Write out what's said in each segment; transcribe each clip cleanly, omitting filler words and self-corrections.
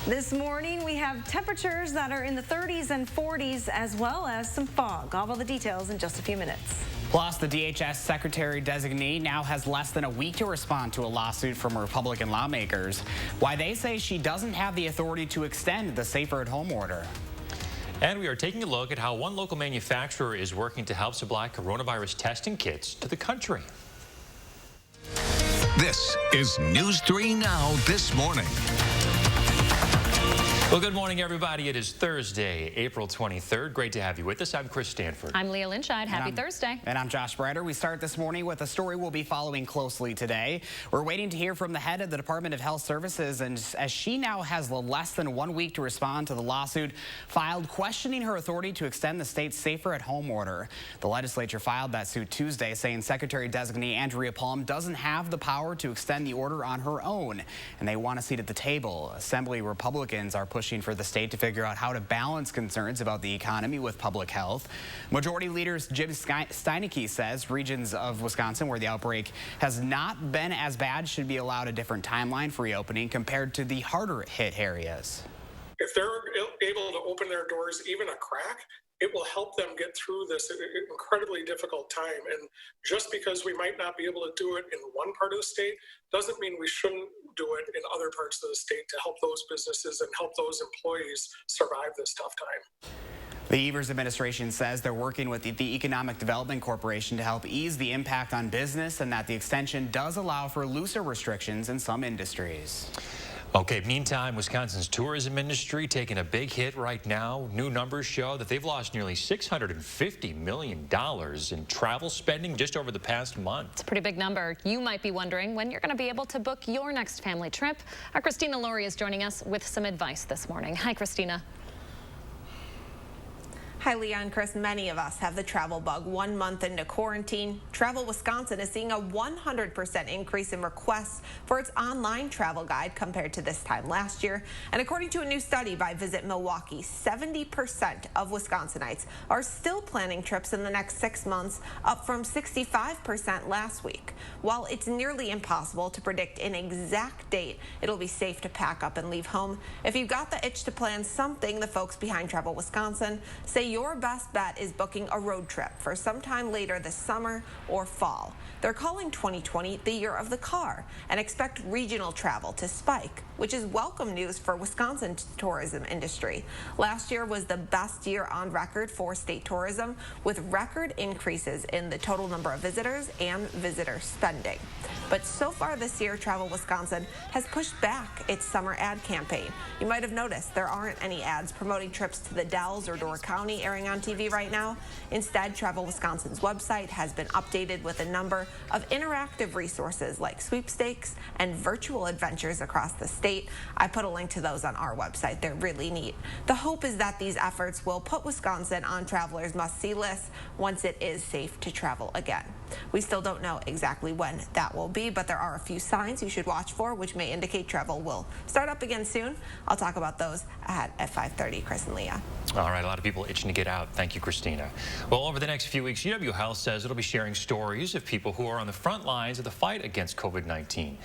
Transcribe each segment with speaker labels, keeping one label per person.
Speaker 1: This morning, we have temperatures that are in the 30s and 40s, as well as some fog. All the details in just a few minutes.
Speaker 2: Plus, the DHS secretary-designee now has less than a week to respond to a lawsuit from Republican lawmakers. Why they say she doesn't have the authority to extend the safer-at-home order.
Speaker 3: And we are taking a look at how one local manufacturer is working to help supply coronavirus testing kits to the country.
Speaker 4: This is News 3 Now this morning.
Speaker 3: Well, good morning, everybody. It is Thursday, April 23rd. Great to have you with us. I'm Chris Stanford.
Speaker 5: I'm Leah Lynchide. Happy Thursday.
Speaker 2: And I'm Josh Breiter. We start this morning with a story we'll be following closely today. We're waiting to hear from the head of the Department of Health Services, and as she now has less than 1 week to respond to the lawsuit filed questioning her authority to extend the state's safer-at-home order. The legislature filed that suit Tuesday, saying Secretary-designee Andrea Palm doesn't have the power to extend the order on her own, and they want a seat at the table. Assembly Republicans are pushing for the state to figure out how to balance concerns about the economy with public health. Majority Leader Jim Steineke says regions of Wisconsin where the outbreak has not been as bad should be allowed a different timeline for reopening compared to the harder hit areas.
Speaker 6: If they're able to open their doors even a crack, it will help them get through this incredibly difficult time. And just because we might not be able to do it in one part of the state doesn't mean we shouldn't do it in other parts of the state to help those businesses and help those employees survive this tough time.
Speaker 2: The Evers administration says they're working with the Economic Development Corporation to help ease the impact on business, and that the extension does allow for looser restrictions in some industries.
Speaker 3: Okay, meantime, Wisconsin's tourism industry taking a big hit right now. New numbers show that they've lost nearly $650 million in travel spending just over the past month.
Speaker 5: It's a pretty big number. You might be wondering when you're going to be able to book your next family trip. Our Christina Laurie is joining us with some advice this morning. Hi, Christina.
Speaker 7: Hi, Leah and Chris. Many of us have the travel bug 1 month into quarantine. Travel Wisconsin is seeing a 100% increase in requests for its online travel guide compared to this time last year. And according to a new study by Visit Milwaukee, 70% of Wisconsinites are still planning trips in the next 6 months, up from 65% last week. While it's nearly impossible to predict an exact date it'll be safe to pack up and leave home, if you've got the itch to plan something, the folks behind Travel Wisconsin say your best bet is booking a road trip for sometime later this summer or fall. They're calling 2020 the year of the car and expect regional travel to spike, which is welcome news for Wisconsin's tourism industry. Last year was the best year on record for state tourism, with record increases in the total number of visitors and visitor spending. But so far this year, Travel Wisconsin has pushed back its summer ad campaign. You might have noticed there aren't any ads promoting trips to the Dells or Door County airing on TV right now. Instead, Travel Wisconsin's website has been updated with a number of interactive resources like sweepstakes and virtual adventures across the state. I put a link to those on our website. They're really neat. The hope is that these efforts will put Wisconsin on travelers' must-see lists once it is safe to travel again. We still don't know exactly when that will be, but there are a few signs you should watch for, which may indicate travel will start up again soon. I'll talk about those at 5:30. Chris and Leah.
Speaker 3: All right, a lot of people itching to get out. Thank you, Christina. Well, over the next few weeks, UW Health says it'll be sharing stories of people who are on the front lines of the fight against COVID-19.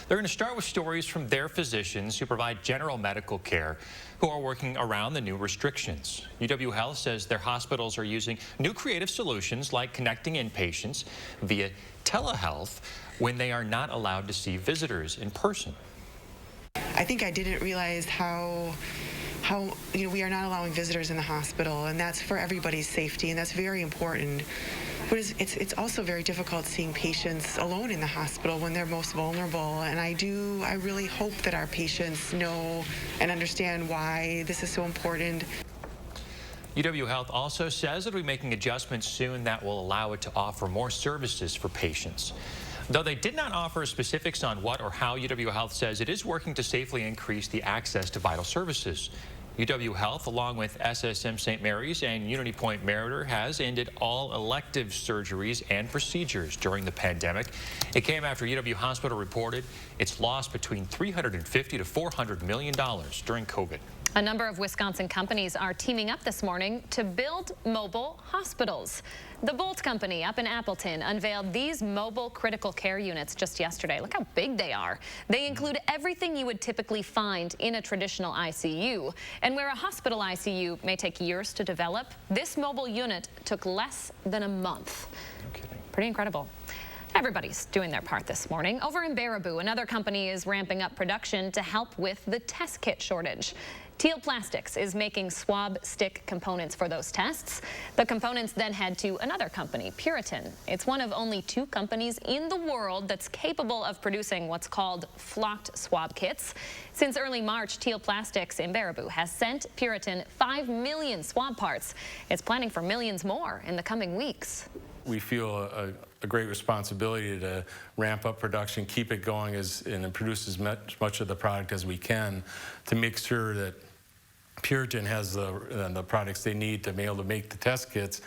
Speaker 3: They're going to start with stories from their physicians who provide general medical care, who are working around the new restrictions. UW Health says their hospitals are using new creative solutions like connecting inpatients via telehealth when they are not allowed to see visitors in person.
Speaker 8: I think I didn't realize how we are not allowing visitors in the hospital, and that's for everybody's safety, and that's very important. But it's also very difficult seeing patients alone in the hospital when they're most vulnerable, and I really hope that our patients know and understand why this is so important.
Speaker 3: UW Health also says it'll be making adjustments soon that will allow it to offer more services for patients. Though they did not offer specifics on what or how, UW Health says it is working to safely increase the access to vital services. UW Health, along with SSM St. Mary's and Unity Point Meriter, has ended all elective surgeries and procedures during the pandemic. It came after UW Hospital reported it's lost between $350 to $400 million during COVID.
Speaker 5: A number of Wisconsin companies are teaming up this morning to build mobile hospitals. The Bolt Company up in Appleton unveiled these mobile critical care units just yesterday. Look how big they are. They include everything you would typically find in a traditional ICU. And where a hospital ICU may take years to develop, this mobile unit took less than a month.
Speaker 3: No kidding.
Speaker 5: Pretty incredible. Everybody's doing their part this morning. Over in Baraboo, another company is ramping up production to help with the test kit shortage. Teal Plastics is making swab stick components for those tests. The components then head to another company, Puritan. It's one of only 2 companies in the world that's capable of producing what's called flocked swab kits. Since early March, Teal Plastics in Baraboo has sent Puritan 5 million swab parts. It's planning for millions more in the coming weeks.
Speaker 9: We feel a great responsibility to ramp up production, keep it going and produce as much of the product as we can to make sure that Puritan has the products they need to be able to make the test kits.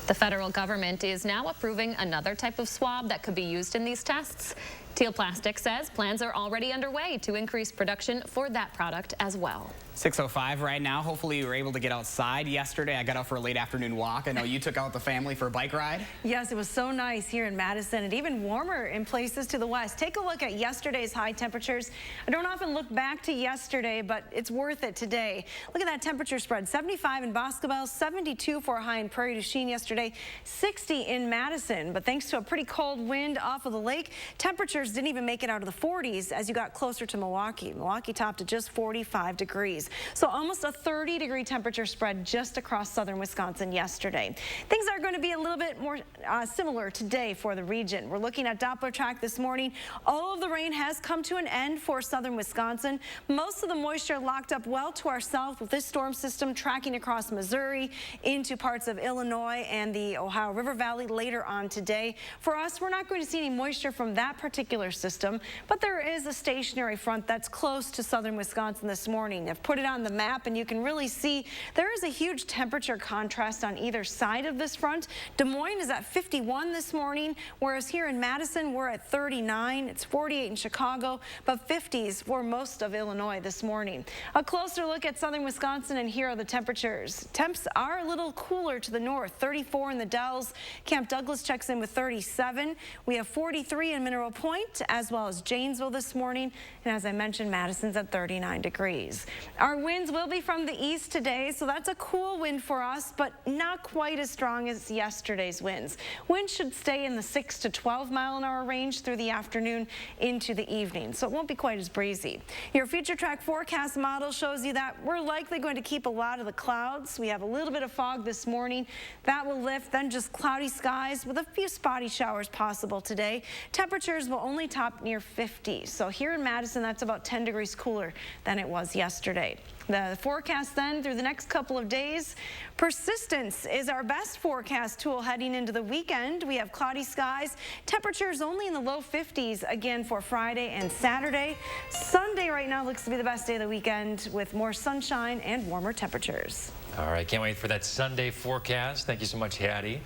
Speaker 5: The federal government is now approving another type of swab that could be used in these tests. Teal Plastics says plans are already underway to increase production for that product as well.
Speaker 2: 6:05 right now. Hopefully you were able to get outside yesterday. I got out for a late afternoon walk. I know you took out the family for a bike ride.
Speaker 1: Yes, it was so nice here in Madison and even warmer in places to the west. Take a look at yesterday's high temperatures. I don't often look back to yesterday, but it's worth it today. Look at that temperature spread. 75 in Boscobel, 72 for a high in Prairie du Chien yesterday, 60 in Madison. But thanks to a pretty cold wind off of the lake, temperatures didn't even make it out of the 40s as you got closer to Milwaukee. Milwaukee topped at just 45 degrees. So almost a 30-degree temperature spread just across southern Wisconsin yesterday. Things are going to be a little bit more similar today for the region. We're looking at Doppler track this morning. All of the rain has come to an end for southern Wisconsin. Most of the moisture locked up well to our south with this storm system tracking across Missouri into parts of Illinois and the Ohio River Valley later on today. For us, we're not going to see any moisture from that particular system, but there is a stationary front that's close to southern Wisconsin this morning. I've put it on the map and you can really see there is a huge temperature contrast on either side of this front. Des Moines is at 51 this morning, whereas here in Madison we're at 39. It's 48 in Chicago, but 50s for most of Illinois this morning. A closer look at southern Wisconsin, and here are the temperatures. Temps are a little cooler to the north. 34 in the Dells. Camp Douglas checks in with 37. We have 43 in Mineral Point as well as Janesville this morning, and as I mentioned, Madison's at 39 degrees. Our winds will be from the east today, so that's a cool wind for us, but not quite as strong as yesterday's winds. Winds should stay in the 6 to 12 mile-an-hour range through the afternoon into the evening, so it won't be quite as breezy. Your future track forecast model shows you that we're likely going to keep a lot of the clouds. We have a little bit of fog this morning. That will lift, then just cloudy skies with a few spotty showers possible today. Temperatures will only top near 50, so here in Madison, that's about 10 degrees cooler than it was yesterday. The forecast then through the next couple of days, persistence is our best forecast tool heading into the weekend. We have cloudy skies, temperatures only in the low 50s again for Friday and Saturday. Sunday right now looks to be the best day of the weekend with more sunshine and warmer temperatures.
Speaker 3: All right, can't wait for that Sunday forecast. Thank you so much, Hattie.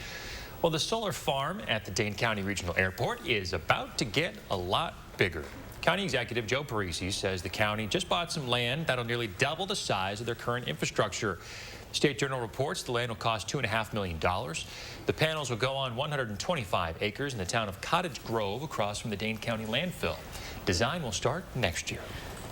Speaker 3: Well, the solar farm at the Dane County Regional Airport is about to get a lot bigger. County Executive Joe Parisi says the county just bought some land that'll nearly double the size of their current infrastructure. The State Journal reports the land will cost $2.5 million. The panels will go on 125 acres in the town of Cottage Grove across from the Dane County landfill. Design will start next year.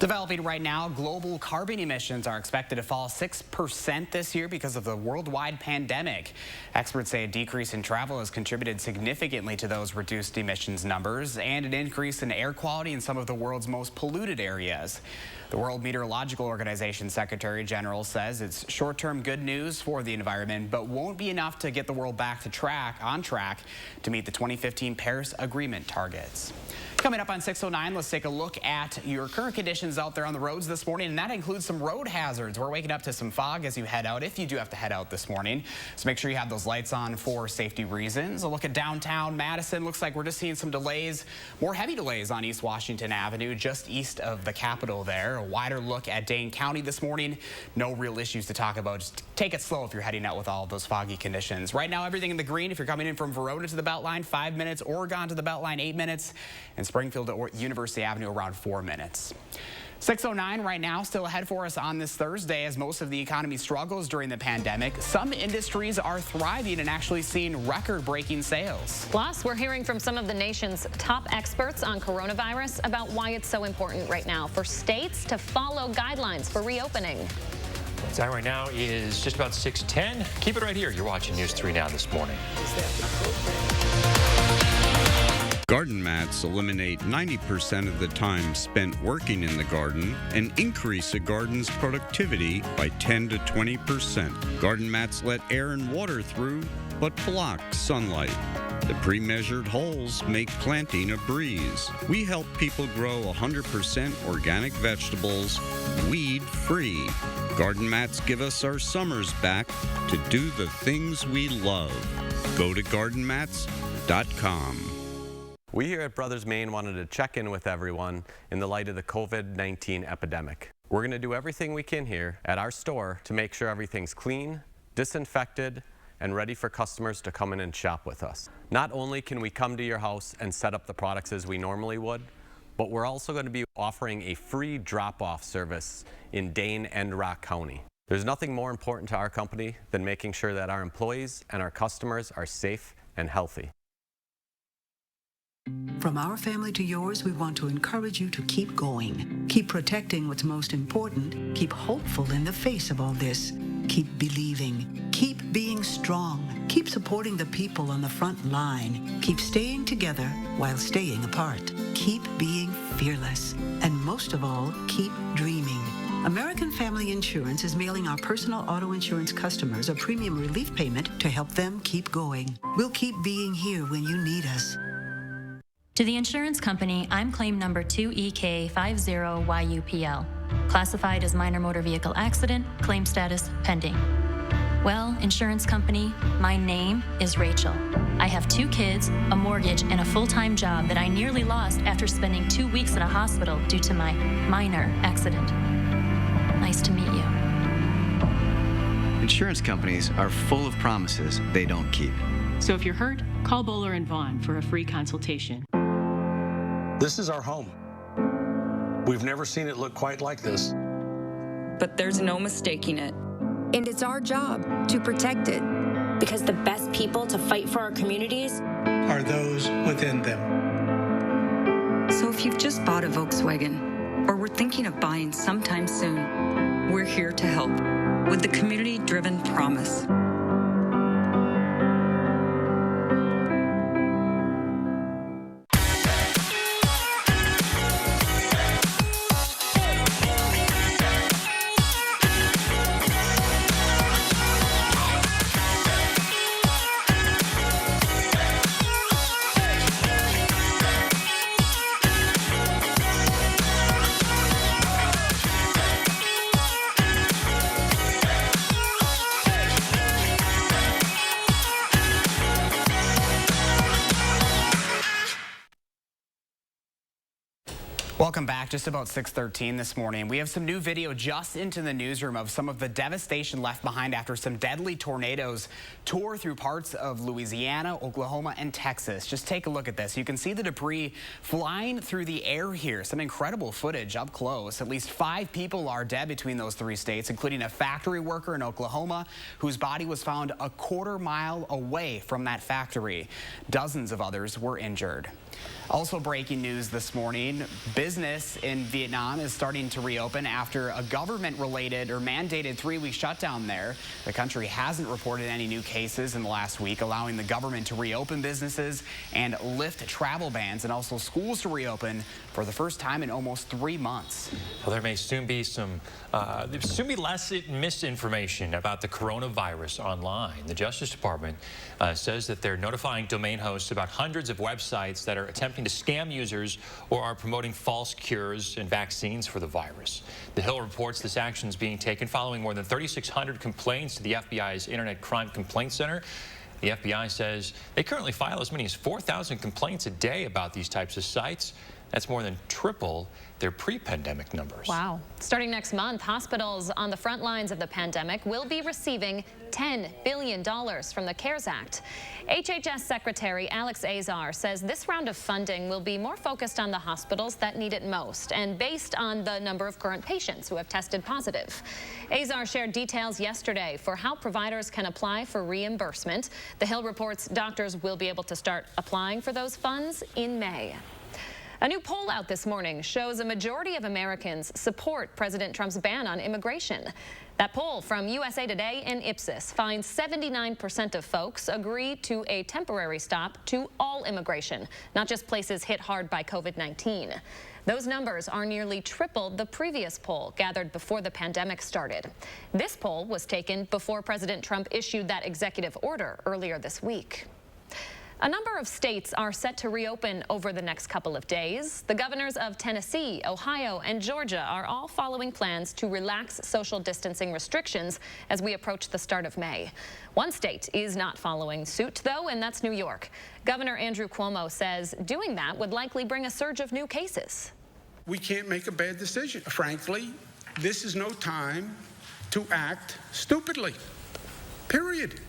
Speaker 2: Developing right now, global carbon emissions are expected to fall 6% this year because of the worldwide pandemic. Experts say a decrease in travel has contributed significantly to those reduced emissions numbers and an increase in air quality in some of the world's most polluted areas. The World Meteorological Organization Secretary General says it's short-term good news for the environment, but won't be enough to get the world back to on track to meet the 2015 Paris Agreement targets. Coming up on 6:09, let's take a look at your current conditions out there on the roads this morning, and that includes some road hazards. We're waking up to some fog as you head out, if you do have to head out this morning. So make sure you have those lights on for safety reasons. A look at downtown Madison. Looks like we're just seeing some delays, more heavy delays on East Washington Avenue, just east of the Capitol there. A wider look at Dane County this morning. No real issues to talk about. Just take it slow if you're heading out with all of those foggy conditions. Right now, everything in the green. If you're coming in from Verona to the Beltline, 5 minutes. Oregon to the Beltline, 8 minutes. And Springfield to University Avenue around 4 minutes. 6:09 right now, still ahead for us on this Thursday as most of the economy struggles during the pandemic. Some industries are thriving and actually seeing record-breaking sales.
Speaker 5: Plus, we're hearing from some of the nation's top experts on coronavirus about why it's so important right now for states to follow guidelines for reopening.
Speaker 3: The time right now is just about 6:10. Keep it right here. You're watching News 3 Now this morning.
Speaker 10: Garden mats eliminate 90% of the time spent working in the garden and increase a garden's productivity by 10 to 20%. Garden mats let air and water through, but block sunlight. The pre-measured holes make planting a breeze. We help people grow 100% organic vegetables, weed-free. Garden mats give us our summers back to do the things we love. Go to gardenmats.com.
Speaker 11: We here at Brothers Maine wanted to check in with everyone in the light of the COVID-19 epidemic. We're going to do everything we can here at our store to make sure everything's clean, disinfected, and ready for customers to come in and shop with us. Not only can we come to your house and set up the products as we normally would, but we're also going to be offering a free drop-off service in Dane and Rock County. There's nothing more important to our company than making sure that our employees and our customers are safe and healthy.
Speaker 12: From our family to yours, we want to encourage you to keep going. Keep protecting what's most important. Keep hopeful in the face of all this. Keep believing. Keep being strong. Keep supporting the people on the front line. Keep staying together while staying apart. Keep being fearless. And most of all, keep dreaming. American Family Insurance is mailing our personal auto insurance customers a premium relief payment to help them keep going. We'll keep being here when you need us.
Speaker 13: To the insurance company, I'm claim number 2EK50YUPL. Classified as minor motor vehicle accident, claim status pending. Well, insurance company, my name is Rachel. I have 2 kids, a mortgage, and a full-time job that I nearly lost after spending 2 weeks in a hospital due to my minor accident. Nice to meet you.
Speaker 14: Insurance companies are full of promises they don't keep.
Speaker 15: So if you're hurt, call Bowler and Vaughn for a free consultation.
Speaker 16: This is our home. We've never seen it look quite like this.
Speaker 17: But there's no mistaking it. And it's our job to protect it. Because the best people to fight for our communities
Speaker 18: are those within them.
Speaker 17: So if you've just bought a Volkswagen or were thinking of buying sometime soon, we're here to help with the community-driven promise.
Speaker 2: Welcome back. Just about 6:13 this morning. We have some new video just into the newsroom of some of the devastation left behind after some deadly tornadoes tore through parts of Louisiana, Oklahoma, and Texas. Just take a look at this. You can see the debris flying through the air here. Some incredible footage up close. At least 5 people are dead between those 3 states, including a factory worker in Oklahoma whose body was found a quarter mile away from that factory. Dozens of others were injured. Also breaking news this morning, business in Vietnam is starting to reopen after a government-related or mandated 3-week shutdown there. The country hasn't reported any new cases in the last week, allowing the government to reopen businesses and lift travel bans, and also schools to reopen for the first time in almost 3 months.
Speaker 3: Well, there may soon be less misinformation about the coronavirus online. The Justice Department says that they're notifying domain hosts about hundreds of websites that are attempting to scam users or are promoting false cures and vaccines for the virus. The Hill reports this action is being taken following more than 3,600 complaints to the FBI's Internet Crime Complaint Center. The FBI says they currently file as many as 4,000 complaints a day about these types of sites. That's more than triple their pre-pandemic numbers.
Speaker 5: Wow. Starting next month, hospitals on the front lines of the pandemic will be receiving $10 billion from the CARES Act. HHS Secretary Alex Azar says this round of funding will be more focused on the hospitals that need it most and based on the number of current patients who have tested positive. Azar shared details yesterday for how providers can apply for reimbursement. The Hill reports doctors will be able to start applying for those funds in May. A new poll out this morning shows a majority of Americans support President Trump's ban on immigration. That poll from USA Today and Ipsos finds 79% of folks agree to a temporary stop to all immigration, not just places hit hard by COVID-19. Those numbers are nearly triple the previous poll gathered before the pandemic started. This poll was taken before President Trump issued that executive order earlier this week. A number of states are set to reopen over the next couple of days. The governors of Tennessee, Ohio, and Georgia are all following plans to relax social distancing restrictions as we approach the start of May. One state is not following suit, though, and that's New York. Governor Andrew Cuomo says doing that would likely bring a surge of new cases.
Speaker 18: We can't make a bad decision. Frankly, this is no time to act stupidly, period.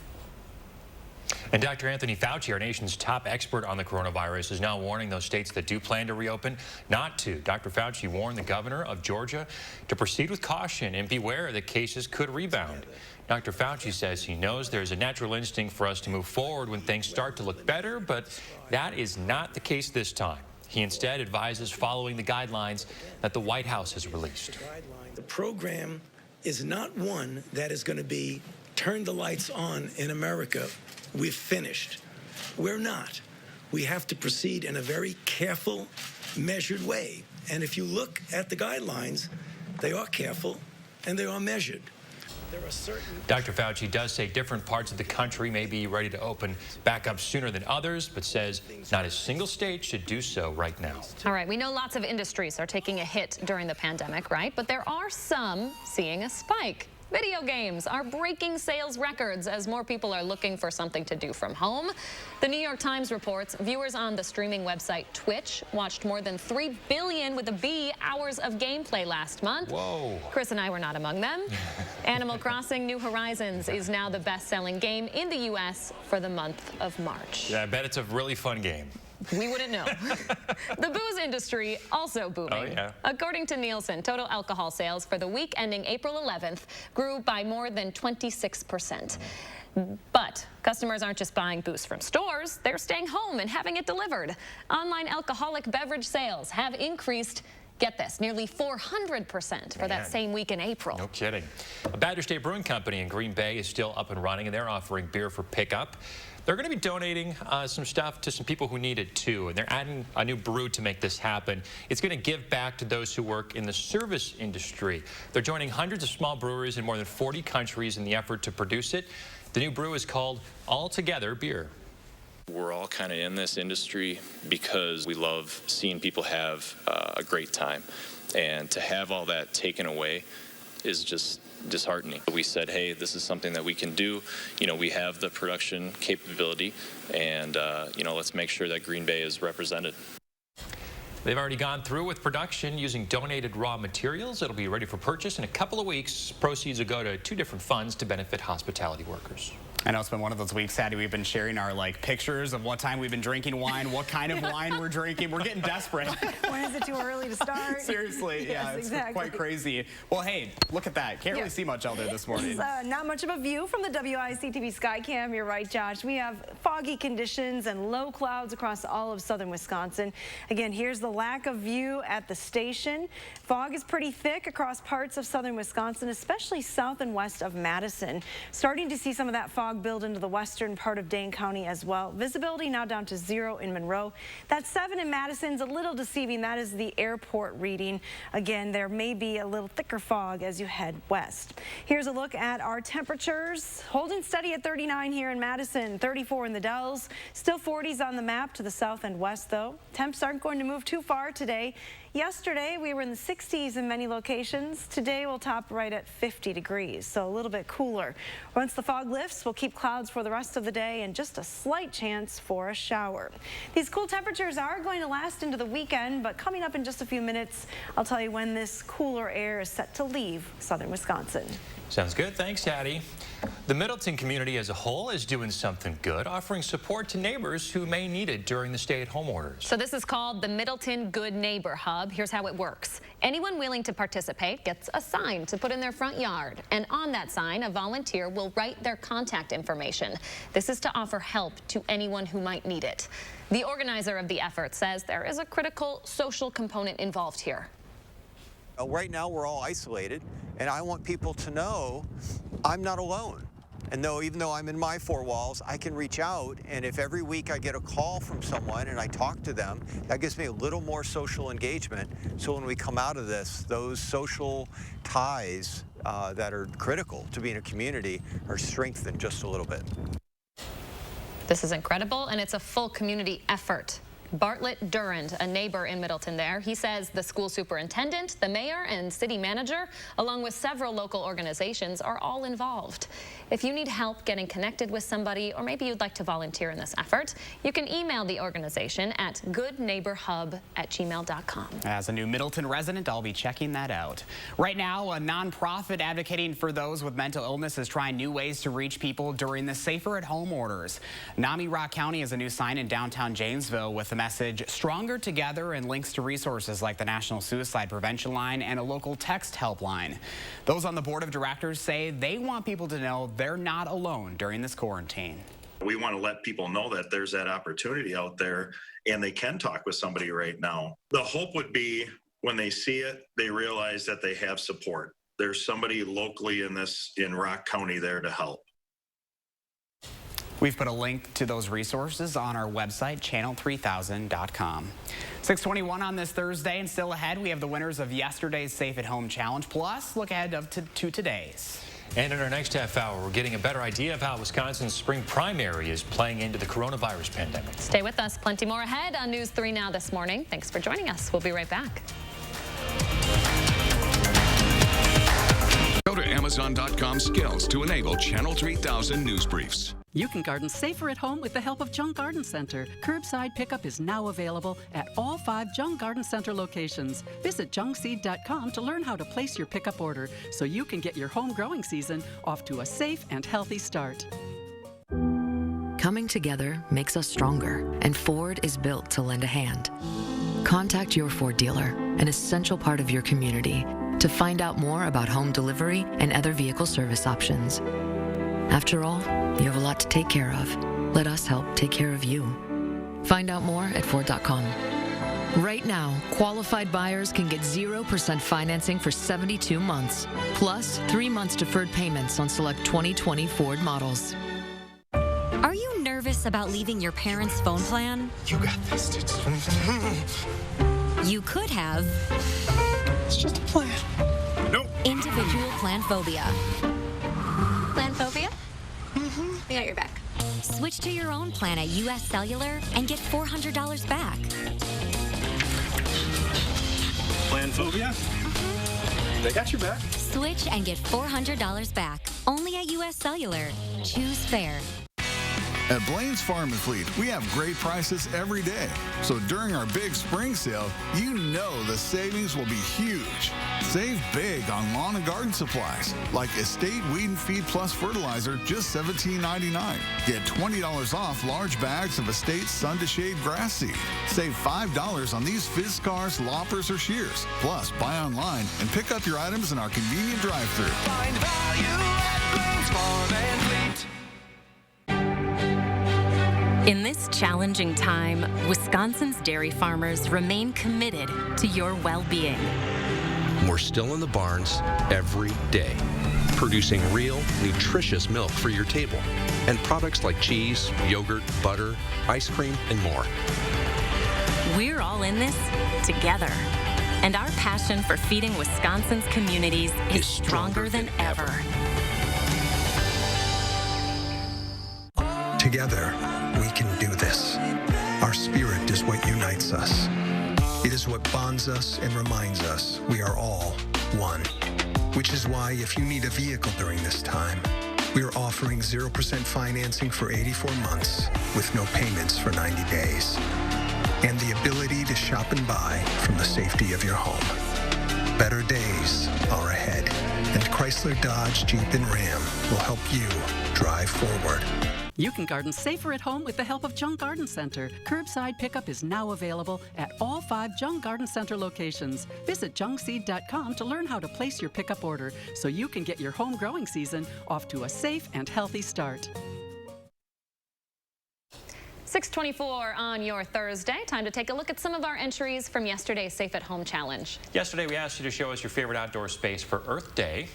Speaker 3: And Dr. Anthony Fauci, our nation's top expert on the coronavirus, is now warning those states that do plan to reopen not to. Dr. Fauci warned the governor of Georgia to proceed with caution and beware that cases could rebound. Dr. Fauci says he knows there's a natural instinct for us to move forward when things start to look better, but that is not the case this time. He instead advises following the guidelines that the White House has released.
Speaker 19: The program is not one that is going to be turn the lights on in America. We've finished. We're not. We have to proceed in a very careful, measured way. And if you look at the guidelines, they are careful and they are measured. There are certain...
Speaker 3: Dr. Fauci does say different parts of the country may be ready to open back up sooner than others, but says not a single state should do so right now.
Speaker 5: All right, we know lots of industries are taking a hit during the pandemic, right? But there are some seeing a spike. Video games are breaking sales records as more people are looking for something to do from home. The New York Times reports viewers on the streaming website Twitch watched more than 3 billion with a B hours of gameplay last month.
Speaker 3: Whoa.
Speaker 5: Chris and I were not among them. Animal Crossing New Horizons is now the best-selling game in the U.S. for the month of March.
Speaker 3: Yeah, I bet it's a really fun game.
Speaker 5: We wouldn't know. The booze industry also booming.
Speaker 3: Oh, yeah.
Speaker 5: According to Nielsen, total alcohol sales for the week ending April 11th grew by more than 26%. But customers aren't just buying booze from stores, they're staying home and having it delivered. Online alcoholic beverage sales have increased, get this, nearly 400% for that same week in April.
Speaker 3: No kidding. A Badger State Brewing Company in Green Bay is still up and running, and they're offering beer for pickup. They're going to be donating some stuff to some people who need it too, and they're adding a new brew to make this happen. It's going to give back to those who work in the service industry. They're joining hundreds of small breweries in more than 40 countries in the effort to produce it. The new brew is called All Together Beer.
Speaker 20: We're all kind of in this industry because we love seeing people have a great time, and to have all that taken away is just disheartening. We said, hey, this is something that we can do. You know, we have the production capability, and you know, let's make sure that Green Bay is represented.
Speaker 3: They've already gone through with production using donated raw materials. It'll be ready for purchase in a couple of weeks. Proceeds will go to 2 different funds to benefit hospitality workers.
Speaker 2: I know it's been one of those weeks, Sadie, we've been sharing our pictures of what time we've been drinking wine, what kind of wine we're drinking. We're getting desperate.
Speaker 1: When is it too early to start?
Speaker 2: Seriously,
Speaker 1: Yes,
Speaker 2: yeah, it's
Speaker 1: exactly.
Speaker 2: quite crazy. Well, hey, look at that. Can't really see much out there this morning.
Speaker 1: It's, not much of a view from the WIC-TV Skycam. You're right, Josh. We have foggy conditions and low clouds across all of southern Wisconsin. Again, here's the lack of view at the station. Fog is pretty thick across parts of southern Wisconsin, especially south and west of Madison. Starting to see some of that fog build into the western part of Dane County as well. Visibility now down to 0 in Monroe. That 7 in Madison's a little deceiving. That is the airport reading. Again, there may be a little thicker fog as you head west. Here's a look at our temperatures. Holding steady at 39 here in Madison, 34 in the Dells. Still 40s on the map to the south and west, though. Temps aren't going to move too far today. Yesterday, we were in the 60s in many locations. Today, we'll top right at 50 degrees, so a little bit cooler. Once the fog lifts, we'll keep clouds for the rest of the day and just a slight chance for a shower. These cool temperatures are going to last into the weekend, but coming up in just a few minutes, I'll tell you when this cooler air is set to leave southern Wisconsin.
Speaker 3: Sounds good. Thanks, Hattie. The Middleton community as a whole is doing something good, offering support to neighbors who may need it during the stay-at-home orders.
Speaker 5: So this is called the Middleton Good Neighbor Hub. Here's how it works. Anyone willing to participate gets a sign to put in their front yard. And on that sign, a volunteer will write their contact information. This is to offer help to anyone who might need it. The organizer of the effort says there is a critical social component involved here.
Speaker 21: Right now, we're all isolated, and I want people to know I'm not alone. And even though I'm in my four walls, I can reach out, and if every week I get a call from someone and I talk to them, that gives me a little more social engagement. So when we come out of this, those social ties that are critical to being a community are strengthened just a little bit.
Speaker 5: This is incredible, and it's a full community effort. Bartlett Durand, a neighbor in Middleton there, he says the school superintendent, the mayor, and city manager, along with several local organizations, are all involved. If you need help getting connected with somebody, or maybe you'd like to volunteer in this effort, you can email the organization at goodneighborhub@gmail.com.
Speaker 2: As a new Middleton resident, I'll be checking that out. Right now, a nonprofit advocating for those with mental illness is trying new ways to reach people during the Safer at Home orders. NAMI Rock County has a new sign in downtown Janesville with the message "Stronger Together" and links to resources like the National Suicide Prevention Line and a local text helpline. Those on the board of directors say they want people to know they're not alone during this quarantine.
Speaker 22: We want to let people know that there's that opportunity out there and they can talk with somebody right now. The hope would be when they see it, they realize that they have support. There's somebody locally in Rock County there to help.
Speaker 2: We've put a link to those resources on our website, channel3000.com. 6:21 on this Thursday, and still ahead, we have the winners of yesterday's Safe at Home Challenge, plus look ahead to today's.
Speaker 3: And in our next half hour, we're getting a better idea of how Wisconsin's spring primary is playing into the coronavirus pandemic.
Speaker 5: Stay with us. Plenty more ahead on News 3 Now this morning. Thanks for joining us. We'll be right back.
Speaker 4: Go to Amazon.com skills to enable Channel 3000 news briefs.
Speaker 23: You can garden safer at home with the help of Jung Garden Center. Curbside pickup is now available at all 5 Jung Garden Center locations. Visit jungseed.com to learn how to place your pickup order so you can get your home growing season off to a safe and healthy start.
Speaker 24: Coming together makes us stronger, and Ford is built to lend a hand. Contact your Ford dealer, an essential part of your community, to find out more about home delivery and other vehicle service options. After all, you have a lot to take care of. Let us help take care of you. Find out more at Ford.com. Right now, qualified buyers can get 0% financing for 72 months, plus 3 months deferred payments on select 2020 Ford models.
Speaker 25: Are you nervous about leaving your parents' phone plan?
Speaker 26: You got this.
Speaker 25: You could have.
Speaker 26: It's just a plan. Nope.
Speaker 25: Individual plan phobia.
Speaker 27: Plan phobia? We got your back.
Speaker 25: Switch to your own plan at US Cellular and get $400 back.
Speaker 26: Plan phobia? They got your back.
Speaker 25: Switch and get $400 back. Only at US Cellular. Choose fair.
Speaker 28: At Blaine's Farm & Fleet, we have great prices every day. So during our big spring sale, you know the savings will be huge. Save big on lawn and garden supplies, like Estate Weed and Feed Plus Fertilizer, just $17.99. Get $20 off large bags of Estate Sun to Shade Grass Seed. Save $5 on these Fizzcars, loppers, or shears. Plus, buy online and pick up your items in our convenient drive-thru.
Speaker 26: Find value at Blaine's Farm & Fleet.
Speaker 25: In this challenging time, Wisconsin's dairy farmers remain committed to your well-being.
Speaker 29: We're still in the barns every day, producing real, nutritious milk for your table, and products like cheese, yogurt, butter, ice cream, and more.
Speaker 25: We're all in this together, and our passion for feeding Wisconsin's communities is stronger than ever.
Speaker 30: Together, we can do this. Our spirit is what unites us.
Speaker 6: It is what bonds us and reminds us we are all one. Which is why if you need a vehicle during this time, we are offering 0% financing for 84 months with no payments for 90 days. And the ability to shop and buy from the safety of your home. Better days are ahead, and Chrysler, Dodge, Jeep, and Ram will help you drive forward.
Speaker 23: You can garden safer at home with the help of Jung Garden Center. Curbside pickup is now available at all 5 Jung Garden Center locations. Visit jungseed.com to learn how to place your pickup order so you can get your home growing season off to a safe and healthy start.
Speaker 5: 6:24 on your Thursday. Time to take a look at some of our entries from yesterday's Safe at Home Challenge.
Speaker 3: Yesterday, we asked you to show us your favorite outdoor space for Earth Day.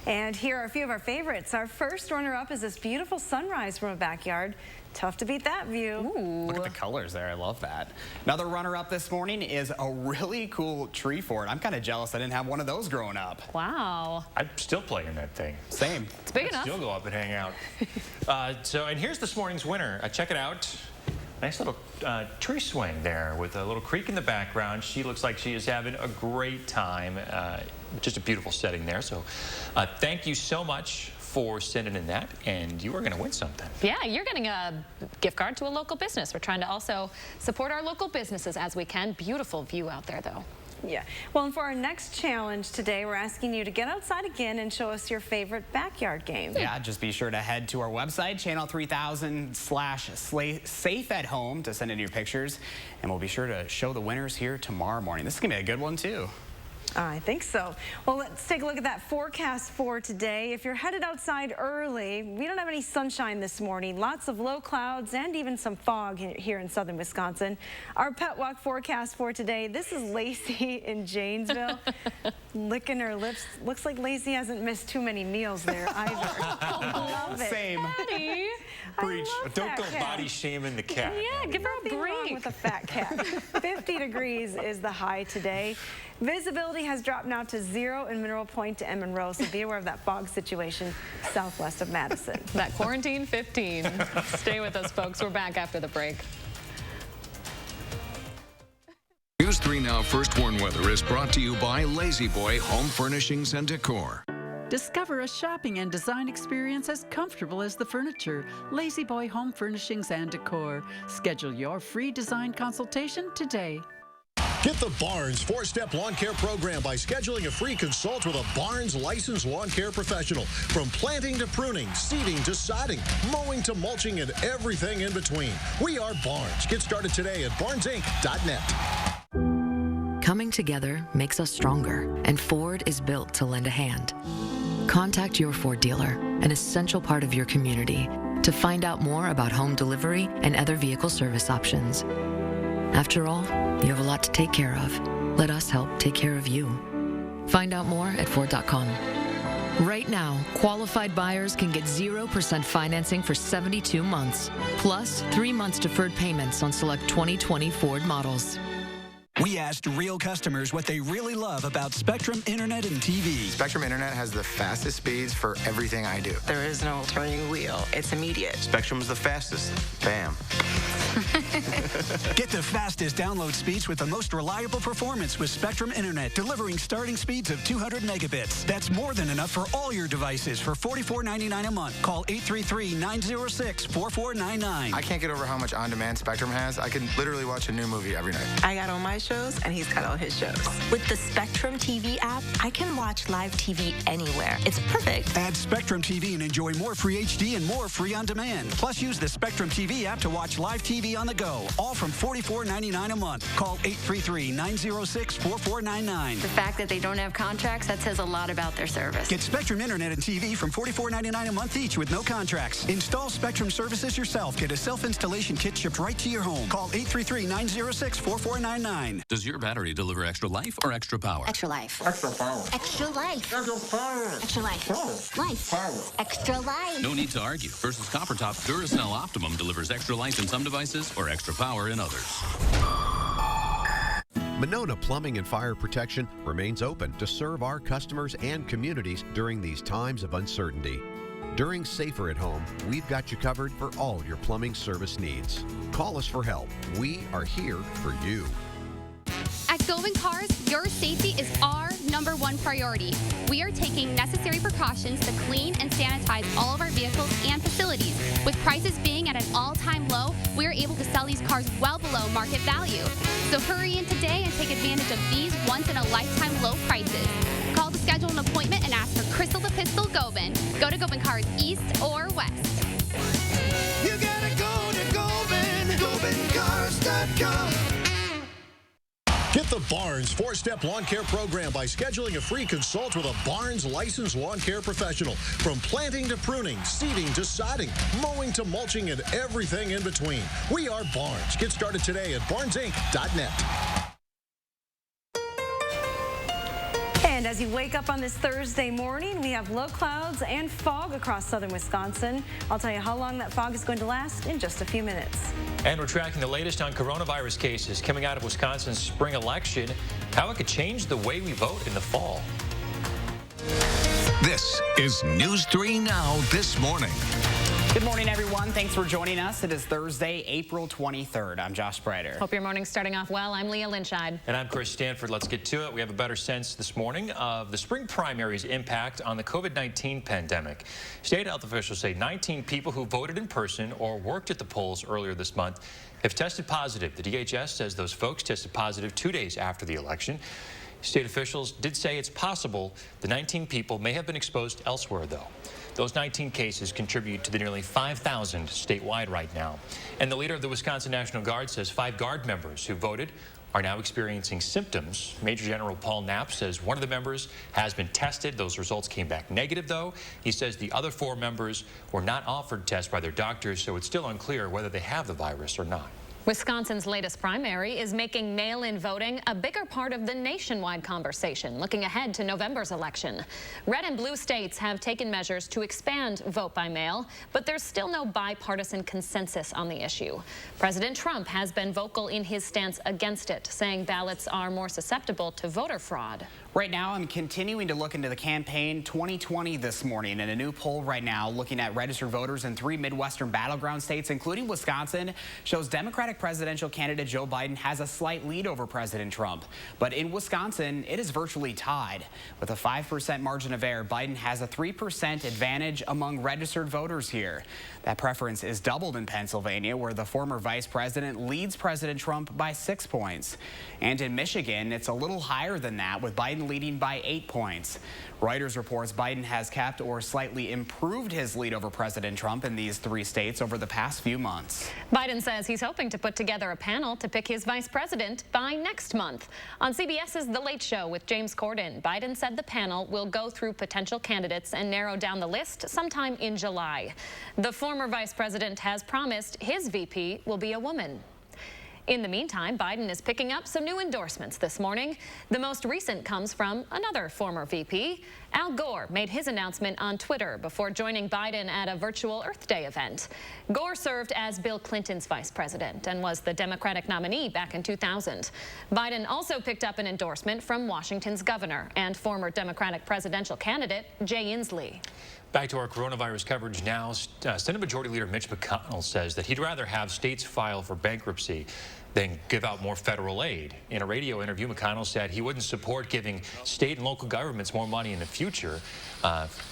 Speaker 1: And here are a few of our favorites. Our first runner-up is this beautiful sunrise from a backyard. Tough to beat that view.
Speaker 2: Ooh. Look at the colors there. I love that. Another runner-up this morning is a really cool tree fort. I'm kind of jealous I didn't have one of those growing up.
Speaker 5: Wow.
Speaker 3: I'd still play in that thing.
Speaker 2: Same.
Speaker 5: It's big enough.
Speaker 3: Still go up and hang out. And here's this morning's winner. Check it out. Nice little tree swing there with a little creek in the background. She looks like she is having a great time. Just a beautiful setting there. So thank you so much for sending in that, and you are going to win something.
Speaker 5: Yeah, you're getting a gift card to a local business. We're trying to also support our local businesses as we can. Beautiful view out there, though.
Speaker 1: Yeah. Well, and for our next challenge today, we're asking you to get outside again and show us your favorite backyard game.
Speaker 2: Yeah, just be sure to head to our website, channel3000/safe at home, to send in your pictures, and we'll be sure to show the winners here tomorrow morning. This is going to be a good one, too.
Speaker 1: I think so. Well, let's take a look at that forecast for today. If you're headed outside early, we don't have any sunshine this morning. Lots of low clouds and even some fog here in southern Wisconsin. Our pet walk forecast for today, this is Lacey in Janesville. Licking her lips. Looks like Lacey hasn't missed too many meals there either. Love it.
Speaker 2: Same.
Speaker 5: Patty.
Speaker 3: Preach. Don't go body shaming the cat.
Speaker 5: Yeah, give her a
Speaker 1: Nothing wrong
Speaker 5: break.
Speaker 1: with a fat cat. 50 degrees is the high today. Visibility has dropped now to 0 in Mineral Point and Monroe, so be aware of that fog situation southwest of Madison.
Speaker 5: That quarantine 15. Stay with us, folks. We're back after the break.
Speaker 4: News 3 Now First Warn Weather is brought to you by Lazy Boy Home Furnishings and Decor.
Speaker 23: Discover a shopping and design experience as comfortable as the furniture. Lazy Boy Home Furnishings and Decor. Schedule your free design consultation today.
Speaker 7: Get the Barnes 4-Step Lawn Care Program by scheduling a free consult with a Barnes licensed lawn care professional. From planting to pruning, seeding to sodding, mowing to mulching, and everything in between. We are Barnes. Get started today at barnesinc.net.
Speaker 24: Coming together makes us stronger, and Ford is built to lend a hand. Contact your Ford dealer, an essential part of your community, to find out more about home delivery and other vehicle service options. After all, you have a lot to take care of. Let us help take care of you. Find out more at Ford.com. Right now, qualified buyers can get 0% financing for 72 months, plus 3 months deferred payments on select 2020 Ford models.
Speaker 8: We asked real customers what they really love about Spectrum Internet and TV.
Speaker 9: Spectrum Internet has the fastest speeds for everything I do.
Speaker 10: There is no turning wheel. It's immediate.
Speaker 9: Spectrum's the fastest. Bam.
Speaker 8: Get the fastest download speeds with the most reliable performance with Spectrum Internet, delivering starting speeds of 200 megabits. That's more than enough for all your devices for $44.99 a month. Call 833-906-4499.
Speaker 9: I can't get over how much on-demand Spectrum has. I can literally watch a new movie every night.
Speaker 10: I got all my shows, and he's got all his shows.
Speaker 11: With the Spectrum TV app, I can watch live TV anywhere. It's perfect.
Speaker 8: Add Spectrum TV and enjoy more free HD and more free on demand. Plus, use the Spectrum TV app to watch live TV on the go, all from $44.99 a month. Call 833-906-4499.
Speaker 11: The fact that they don't have contracts, that says a lot about their service.
Speaker 8: Get Spectrum Internet and TV from $44.99 a month each with no contracts. Install Spectrum services yourself. Get a self-installation kit shipped right to your home. Call 833-906-4499.
Speaker 12: Does your battery deliver extra life or extra power?
Speaker 11: Extra life.
Speaker 9: Extra power.
Speaker 11: Extra life.
Speaker 9: Extra power.
Speaker 11: Extra life. Life.
Speaker 9: Power.
Speaker 11: Extra life.
Speaker 12: No need to argue. Versus Coppertop, Duracell Optimum delivers extra life in some devices or extra power in others.
Speaker 13: Monona Plumbing and Fire Protection remains open to serve our customers and communities during these times of uncertainty. During Safer at Home, we've got you covered for all your plumbing service needs. Call us for help. We are here for you.
Speaker 5: At
Speaker 14: Gobin Cars, your safety is our #1 priority. We are taking necessary precautions to clean and sanitize all of our vehicles and facilities. With prices being at an all-time low, we are able to sell these cars well below market value. So hurry in today and take advantage of these once-in-a-lifetime low prices. Call to schedule an appointment and ask for Crystal the Pistol Gobin. Go to Gobin Cars East or West.
Speaker 15: You gotta go to Gobin, GobinCars.com.
Speaker 7: Get the Barnes 4-Step Lawn Care Program by scheduling a free consult with a Barnes licensed lawn care professional. From planting to pruning, seeding to sodding, mowing to mulching, and everything in between. We are Barnes. Get started today at barnesinc.net.
Speaker 1: And as you wake up on this Thursday morning, we have low clouds and fog across southern Wisconsin. I'll tell you how long that fog is going to last in just a few minutes.
Speaker 3: And we're tracking the latest on coronavirus cases coming out of Wisconsin's spring election, how it could change the way we vote in the fall.
Speaker 4: This is News 3 Now this morning.
Speaker 2: Good morning, everyone. Thanks for joining us. It is Thursday, April 23rd. I'm Josh Spreiter.
Speaker 5: Hope your morning's starting off well. I'm Leah Lynchide.
Speaker 3: And I'm Chris Stanford. Let's get to it. We have a better sense this morning of the spring primary's impact on the COVID-19 pandemic. State health officials say 19 people who voted in person or worked at the polls earlier this month have tested positive. The DHS says those folks tested positive 2 days after the election. State officials did say it's possible the 19 people may have been exposed elsewhere, though. Those 19 cases contribute to the nearly 5,000 statewide right now. And the leader of the Wisconsin National Guard says 5 Guard members who voted are now experiencing symptoms. Major General Paul Knapp says one of the members has been tested. Those results came back negative, though. He says the other 4 members were not offered tests by their doctors, so it's still unclear whether they have the virus or not.
Speaker 5: Wisconsin's latest primary is making mail-in voting a bigger part of the nationwide conversation, looking ahead to November's election. Red and blue states have taken measures to expand vote by mail, but there's still no bipartisan consensus on the issue. President Trump has been vocal in his stance against it, saying ballots are more susceptible to voter fraud.
Speaker 2: Right now, I'm continuing to look into the campaign 2020 this morning, and a new poll right now looking at registered voters in 3 Midwestern battleground states, including Wisconsin, shows Democratic presidential candidate Joe Biden has a slight lead over President Trump. But in Wisconsin, it is virtually tied. With a 5% margin of error, Biden has a 3% advantage among registered voters here. That preference is doubled in Pennsylvania, where the former vice president leads President Trump by 6 points. And in Michigan, it's a little higher than that, with Biden leading by 8 points. Reuters reports Biden has kept or slightly improved his lead over President Trump in these 3 states over the past few months.
Speaker 5: Biden says he's hoping to put together a panel to pick his vice president by next month. On CBS's The Late Show with James Corden, Biden said the panel will go through potential candidates and narrow down the list sometime in July. The former vice president has promised his VP will be a woman. In the meantime, Biden is picking up some new endorsements this morning. The most recent comes from another former VP. Al Gore made his announcement on Twitter before joining Biden at a virtual Earth Day event. Gore served as Bill Clinton's vice president and was the Democratic nominee back in 2000. Biden also picked up an endorsement from Washington's governor and former Democratic presidential candidate Jay Inslee.
Speaker 3: Back to our coronavirus coverage now. Senate Majority Leader Mitch McConnell says that he'd rather have states file for bankruptcy than give out more federal aid. In a radio interview, McConnell said he wouldn't support giving state and local governments more money in the future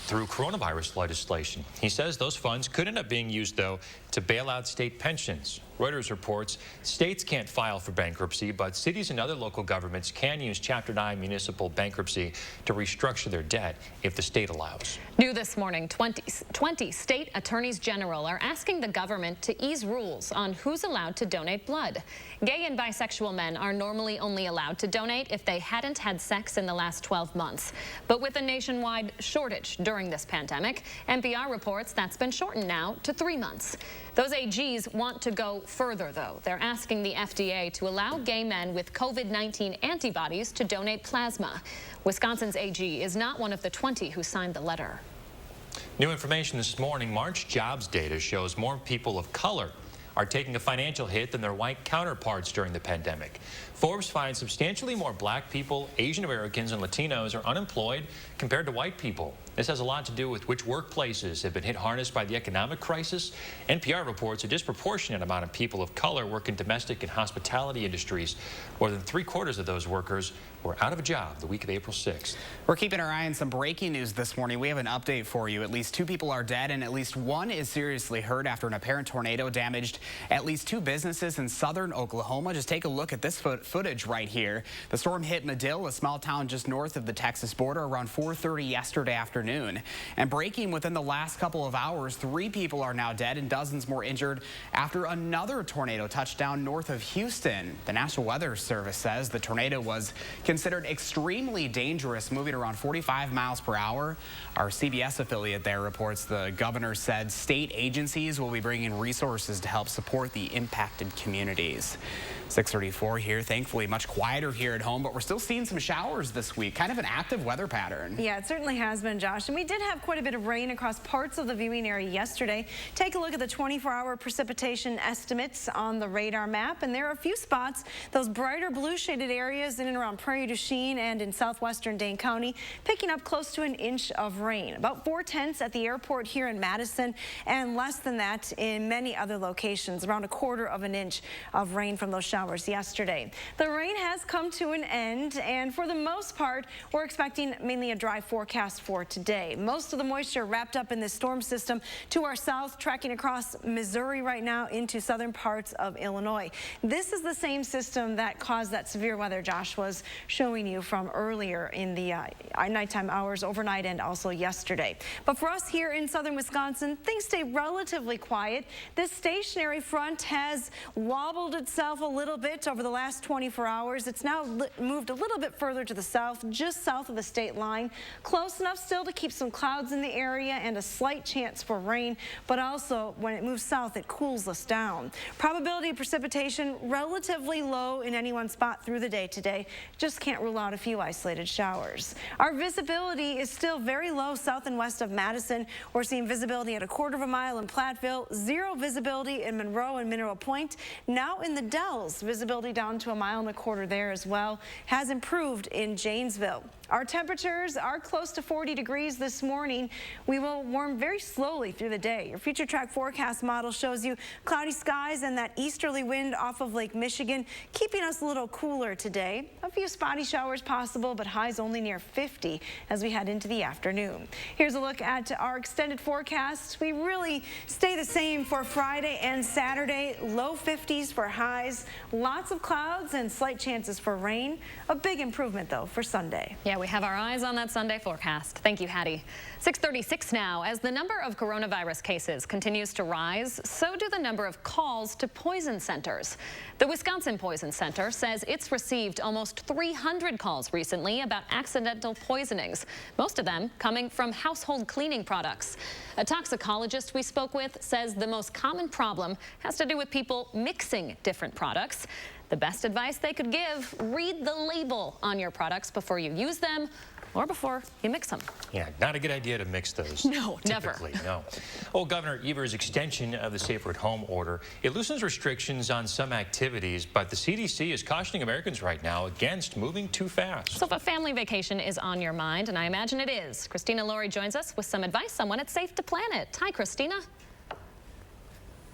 Speaker 3: through coronavirus legislation. He says those funds could end up being used, though, to bail out state pensions. Reuters reports states can't file for bankruptcy, but cities and other local governments can use Chapter 9 municipal bankruptcy to restructure their debt if the state allows.
Speaker 5: New this morning, 20 state attorneys general are asking the government to ease rules on who's allowed to donate blood. Gay and bisexual men are normally only allowed to donate if they hadn't had sex in the last 12 months. But with a nationwide shortage during this pandemic, NPR reports that's been shortened now to 3 months. Those AGs want to go further, though. They're asking the FDA to allow gay men with COVID-19 antibodies to donate plasma. Wisconsin's AG is not one of the 20 who signed the letter.
Speaker 3: New information this morning. March jobs data shows more people of color are taking a financial hit than their white counterparts during the pandemic. Forbes finds substantially more black people, Asian Americans, and Latinos are unemployed compared to white people. This has a lot to do with which workplaces have been hit hardest by the economic crisis. NPR reports a disproportionate amount of people of color work in domestic and hospitality industries. More than 3/4 of those workers were out of a job the week of April 6th.
Speaker 2: We're keeping our eye on some breaking news this morning. We have an update for you. At least 2 people are dead and at least 1 is seriously hurt after an apparent tornado damaged at least 2 businesses in southern Oklahoma. Just take a look at this footage right here. The storm hit Medill, a small town just north of the Texas border, around 4:30 yesterday afternoon. And breaking within the last couple of hours, 3 people are now dead and dozens more injured after another tornado touched down north of Houston. The National Weather Service says the tornado was considered extremely dangerous, moving around 45 miles per hour. Our CBS affiliate there reports the governor said state agencies will be bringing resources to help support the impacted communities. 6:34 here. Thankfully, much quieter here at home, but we're still seeing some showers this week. Kind of an active weather pattern.
Speaker 1: Yeah, it certainly has been, Josh. And we did have quite a bit of rain across parts of the viewing area yesterday. Take a look at the 24-hour precipitation estimates on the radar map. And there are a few spots, those brighter blue shaded areas in and around Prairie du Chien and in southwestern Dane County, picking up close to an inch of rain. About 4/10 at the airport here in Madison, and less than that in many other locations. Around 1/4 of an inch of rain from those showers yesterday. The rain has come to an end, and for the most part, we're expecting mainly a dry forecast for today. Most of the moisture wrapped up in this storm system to our south, tracking across Missouri right now into southern parts of Illinois. This is the same system that caused that severe weather Josh was showing you from earlier in the nighttime hours, overnight, and also yesterday. But for us here in southern Wisconsin, things stay relatively quiet. This stationary front has wobbled itself a little bit over the last 24 hours. It's now moved a little bit further to the south, just south of the state line. Close enough still to keep some clouds in the area and a slight chance for rain, but also when it moves south, it cools us down. Probability of precipitation relatively low in any one spot through the day today. Just can't rule out a few isolated showers. Our visibility is still very low south and west of Madison. We're seeing visibility at 1/4 mile in Platteville, 0 visibility in Monroe and Mineral Point. Now in the Dells, visibility down to 1.25 miles there as well. Has improved in Janesville. Our temperatures are close to 40 degrees this morning. We will warm very slowly through the day. Your future track forecast model shows you cloudy skies and that easterly wind off of Lake Michigan, keeping us a little cooler today. A few spotty showers possible, but highs only near 50 as we head into the afternoon. Here's a look at our extended forecast. We really stay the same for Friday and Saturday. Low 50s for highs, lots of clouds and slight chances for rain. A big improvement though for Sunday.
Speaker 5: Yeah, we have our eyes on that Sunday forecast. Thank you, Hattie. 6:36 now. As the number of coronavirus cases continues to rise, so do the number of calls to poison centers. The Wisconsin Poison Center says it's received almost 300 calls recently about accidental poisonings, most of them coming from household cleaning products. A toxicologist we spoke with says the most common problem has to do with people mixing different products. The best advice they could give, read the label on your products before you use them or before you mix them.
Speaker 3: Yeah, not a good idea to mix those.
Speaker 5: No,
Speaker 3: typically,
Speaker 5: never.
Speaker 3: No. Well, Governor Evers' extension of the Safer at Home order, it loosens restrictions on some activities, but the CDC is cautioning Americans right now against moving too fast.
Speaker 5: So if a family vacation is on your mind, and I imagine it is, Christina Laurie joins us with some advice on when it's safe to plan it. Hi, Christina.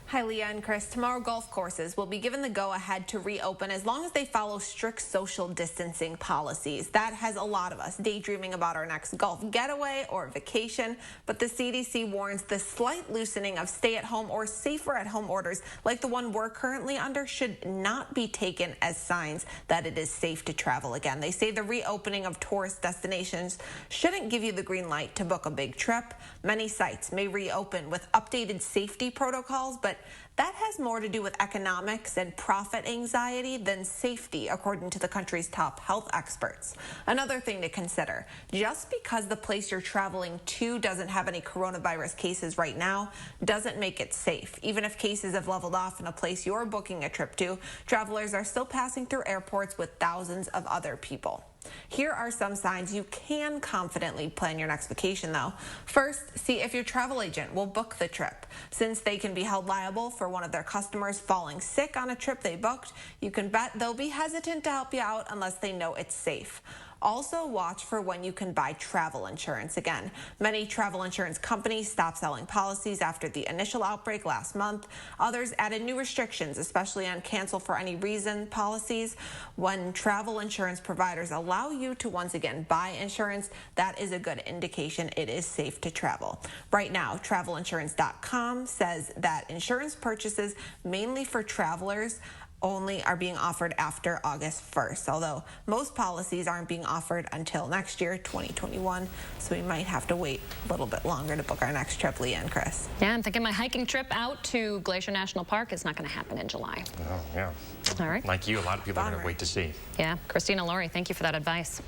Speaker 16: Hi, Leah and Chris. Tomorrow, golf courses will be given the go-ahead to reopen as long as they follow strict social distancing policies. That has a lot of us daydreaming about our next golf getaway or vacation, but the CDC warns the slight loosening of stay-at-home or safer-at-home orders like the one we're currently under should not be taken as signs that it is safe to travel again. They say the reopening of tourist destinations shouldn't give you the green light to book a big trip. Many sites may reopen with updated safety protocols, but that has more to do with economics and profit anxiety than safety, according to the country's top health experts. Another thing to consider, just because the place you're traveling to doesn't have any coronavirus cases right now, doesn't make it safe. Even if cases have leveled off in a place you're booking a trip to, travelers are still passing through airports with thousands of other people. Here are some signs you can confidently plan your next vacation, though. First, see if your travel agent will book the trip. Since they can be held liable for one of their customers falling sick on a trip they booked, you can bet they'll be hesitant to help you out unless they know it's safe. Also, watch for when you can buy travel insurance again. Many travel insurance companies stopped selling policies after the initial outbreak last month. Others added new restrictions, especially on cancel for any reason policies. When travel insurance providers allow you to once again buy insurance, that is a good indication it is safe to travel. Right now, travelinsurance.com says that insurance purchases mainly for travelers only are being offered after August 1st, although most policies aren't being offered until next year, 2021, so we might have to wait a little bit longer to book our next trip, Leah and Chris.
Speaker 5: Yeah, I'm thinking my hiking trip out to Glacier National Park is not going to happen in July.
Speaker 3: Oh, yeah.
Speaker 5: All right.
Speaker 3: Like you, a lot of people are going to wait to see.
Speaker 5: Yeah, Christina Laurie, thank you for that advice.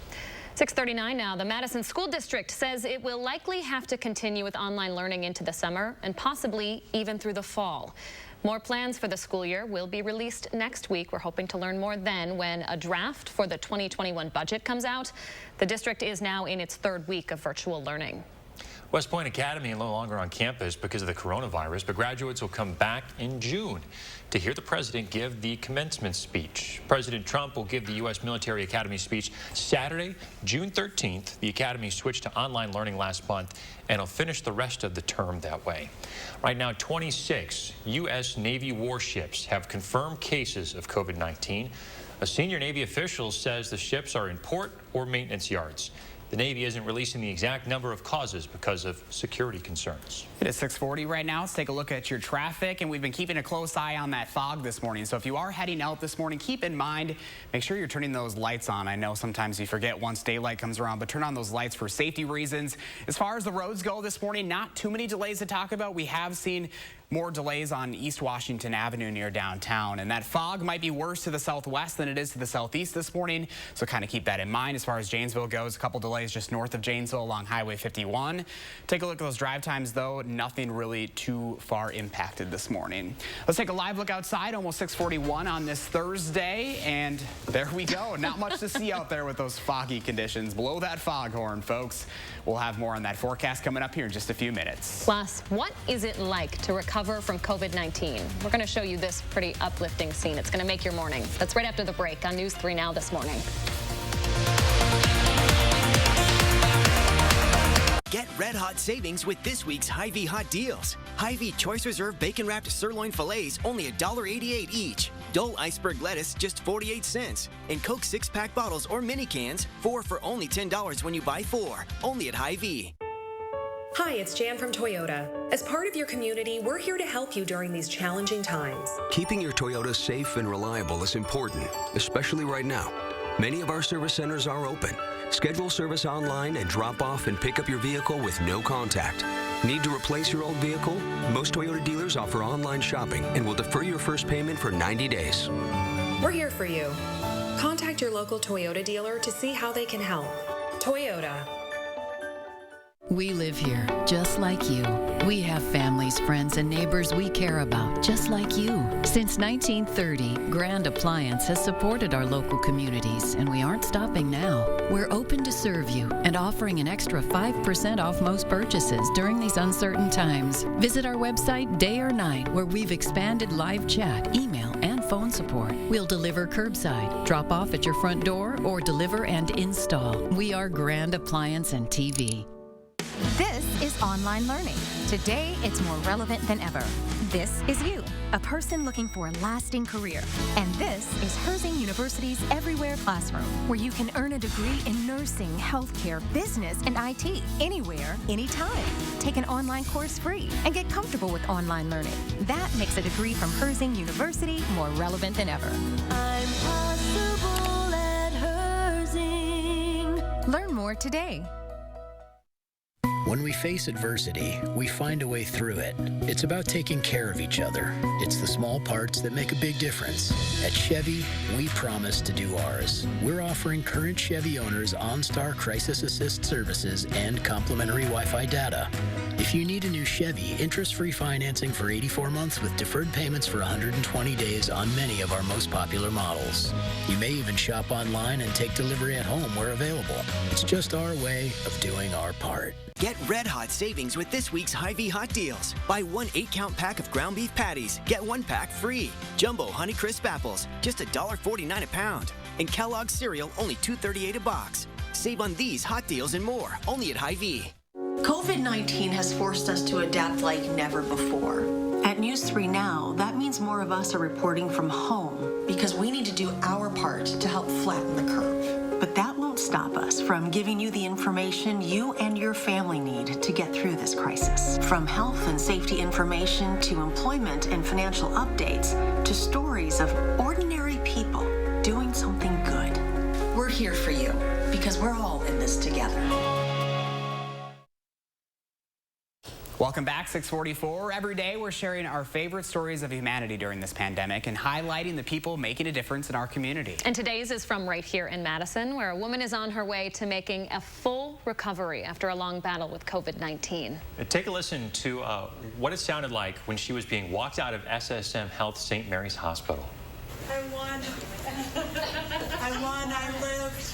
Speaker 5: 6:39 now. The Madison School District says it will likely have to continue with online learning into the summer and possibly even through the fall. More plans for the school year will be released next week. We're hoping to learn more then when a draft for the 2021 budget comes out. The district is now in its third week of virtual learning.
Speaker 3: West Point Academy no longer on campus because of the coronavirus, but graduates will come back in June to hear the president give the commencement speech. President Trump will give the U.S. Military Academy speech Saturday, June 13th. The academy switched to online learning last month and will finish the rest of the term that way. Right now, 26 U.S. Navy warships have confirmed cases of COVID-19. A senior Navy official says the ships are in port or maintenance yards. The Navy isn't releasing the exact number of causes because of security concerns.
Speaker 2: It is 6:40 right now. Let's take a look at your traffic, and we've been keeping a close eye on that fog this morning. So if you are heading out this morning, keep in mind, make sure you're turning those lights on. I know sometimes you forget once daylight comes around, but turn on those lights for safety reasons. As far as the roads go this morning, not too many delays to talk about. We have seen more delays on East Washington Avenue near downtown, and that fog might be worse to the southwest than it is to the southeast this morning, so kind of keep that in mind. As far as Janesville goes, a couple delays just north of Janesville along Highway 51. Take a look at those drive times, though. Nothing really too far impacted this morning. Let's take a live look outside. Almost 6:41 on this Thursday, and there we go. Not much to see out there with those foggy conditions. Blow that foghorn, folks. We'll have more on that forecast coming up here in just a few minutes.
Speaker 5: Plus, what is it like to recover from COVID-19? We're going to show you this pretty uplifting scene. It's going to make your morning. That's right after the break on News 3 Now this morning.
Speaker 17: Get red-hot savings with this week's Hy-Vee Hot Deals. Hy-Vee Choice Reserve Bacon-Wrapped Sirloin Fillets, only $1.88 each. Dole Iceberg Lettuce, just 48 cents. And Coke 6-pack bottles or mini cans, 4 for only $10 when you buy 4. Only at Hy-Vee.
Speaker 18: Hi, it's Jan from Toyota. As part of your community, we're here to help you during these challenging times.
Speaker 19: Keeping your Toyota safe and reliable is important, especially right now. Many of our service centers are open. Schedule service online and drop off and pick up your vehicle with no contact. Need to replace your old vehicle? Most Toyota dealers offer online shopping and will defer your first payment for 90 days.
Speaker 18: We're here for you. Contact your local Toyota dealer to see how they can help. Toyota.
Speaker 20: We live here, just like you. We have families, friends, and neighbors we care about, just like you. Since 1930, Grand Appliance has supported our local communities, and we aren't stopping now. We're open to serve you and offering an extra 5% off most purchases during these uncertain times. Visit our website day or night, where we've expanded live chat, email, and phone support. We'll deliver curbside, drop off at your front door, or deliver and install. We are Grand Appliance and TV.
Speaker 21: This is online learning. Today, it's more relevant than ever. This is you, a person looking for a lasting career. And this is Herzing University's Everywhere Classroom, where you can earn a degree in nursing, healthcare, business, and IT, anywhere, anytime. Take an online course free and get comfortable with online learning. That makes a degree from Herzing University more relevant than ever. I'm possible at Herzing. Learn more today.
Speaker 6: When we face adversity, we find a way through it. It's about taking care of each other. It's the small parts that make a big difference. At Chevy, we promise to do ours. We're offering current Chevy owners OnStar Crisis Assist services and complimentary Wi-Fi data. If you need a new Chevy, interest-free financing for 84 months with deferred payments for 120 days on many of our most popular models. You may even shop online and take delivery at home where available. It's just our way of doing our part.
Speaker 17: Get red hot savings with this week's Hy-Vee hot deals. Buy one 8-count pack of ground beef patties, get one pack free. Jumbo Honeycrisp apples, just $1.49 a pound. And Kellogg's cereal, only $2.38 a box. Save on these hot deals and more, only at Hy-Vee.
Speaker 22: COVID-19 has forced us to adapt like never before. At News 3 Now, that means more of us are reporting from home because we need to do our part to help flatten the curve. But that won't stop us from giving you the information you and your family need to get through this crisis. From health and safety information to employment and financial updates to stories of ordinary people doing something good. We're here for you because we're all in this together.
Speaker 2: Welcome back, 644. Every day we're sharing our favorite stories of humanity during this pandemic and highlighting the people making a difference in our community.
Speaker 5: And today's is from right here in Madison, where a woman is on her way to making a full recovery after a long battle with COVID-19.
Speaker 3: Take a listen to what it sounded like when she was being walked out of SSM Health St. Mary's Hospital.
Speaker 23: I won. I lived.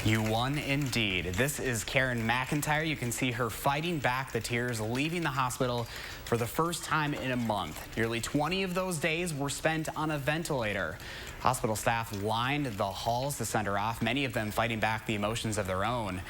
Speaker 2: You won indeed. This is Karen McIntyre. You can see her fighting back the tears, leaving the hospital for the first time in a month. Nearly 20 of those days were spent on a ventilator. Hospital staff lined the halls to send her off, many of them fighting back the emotions of their own.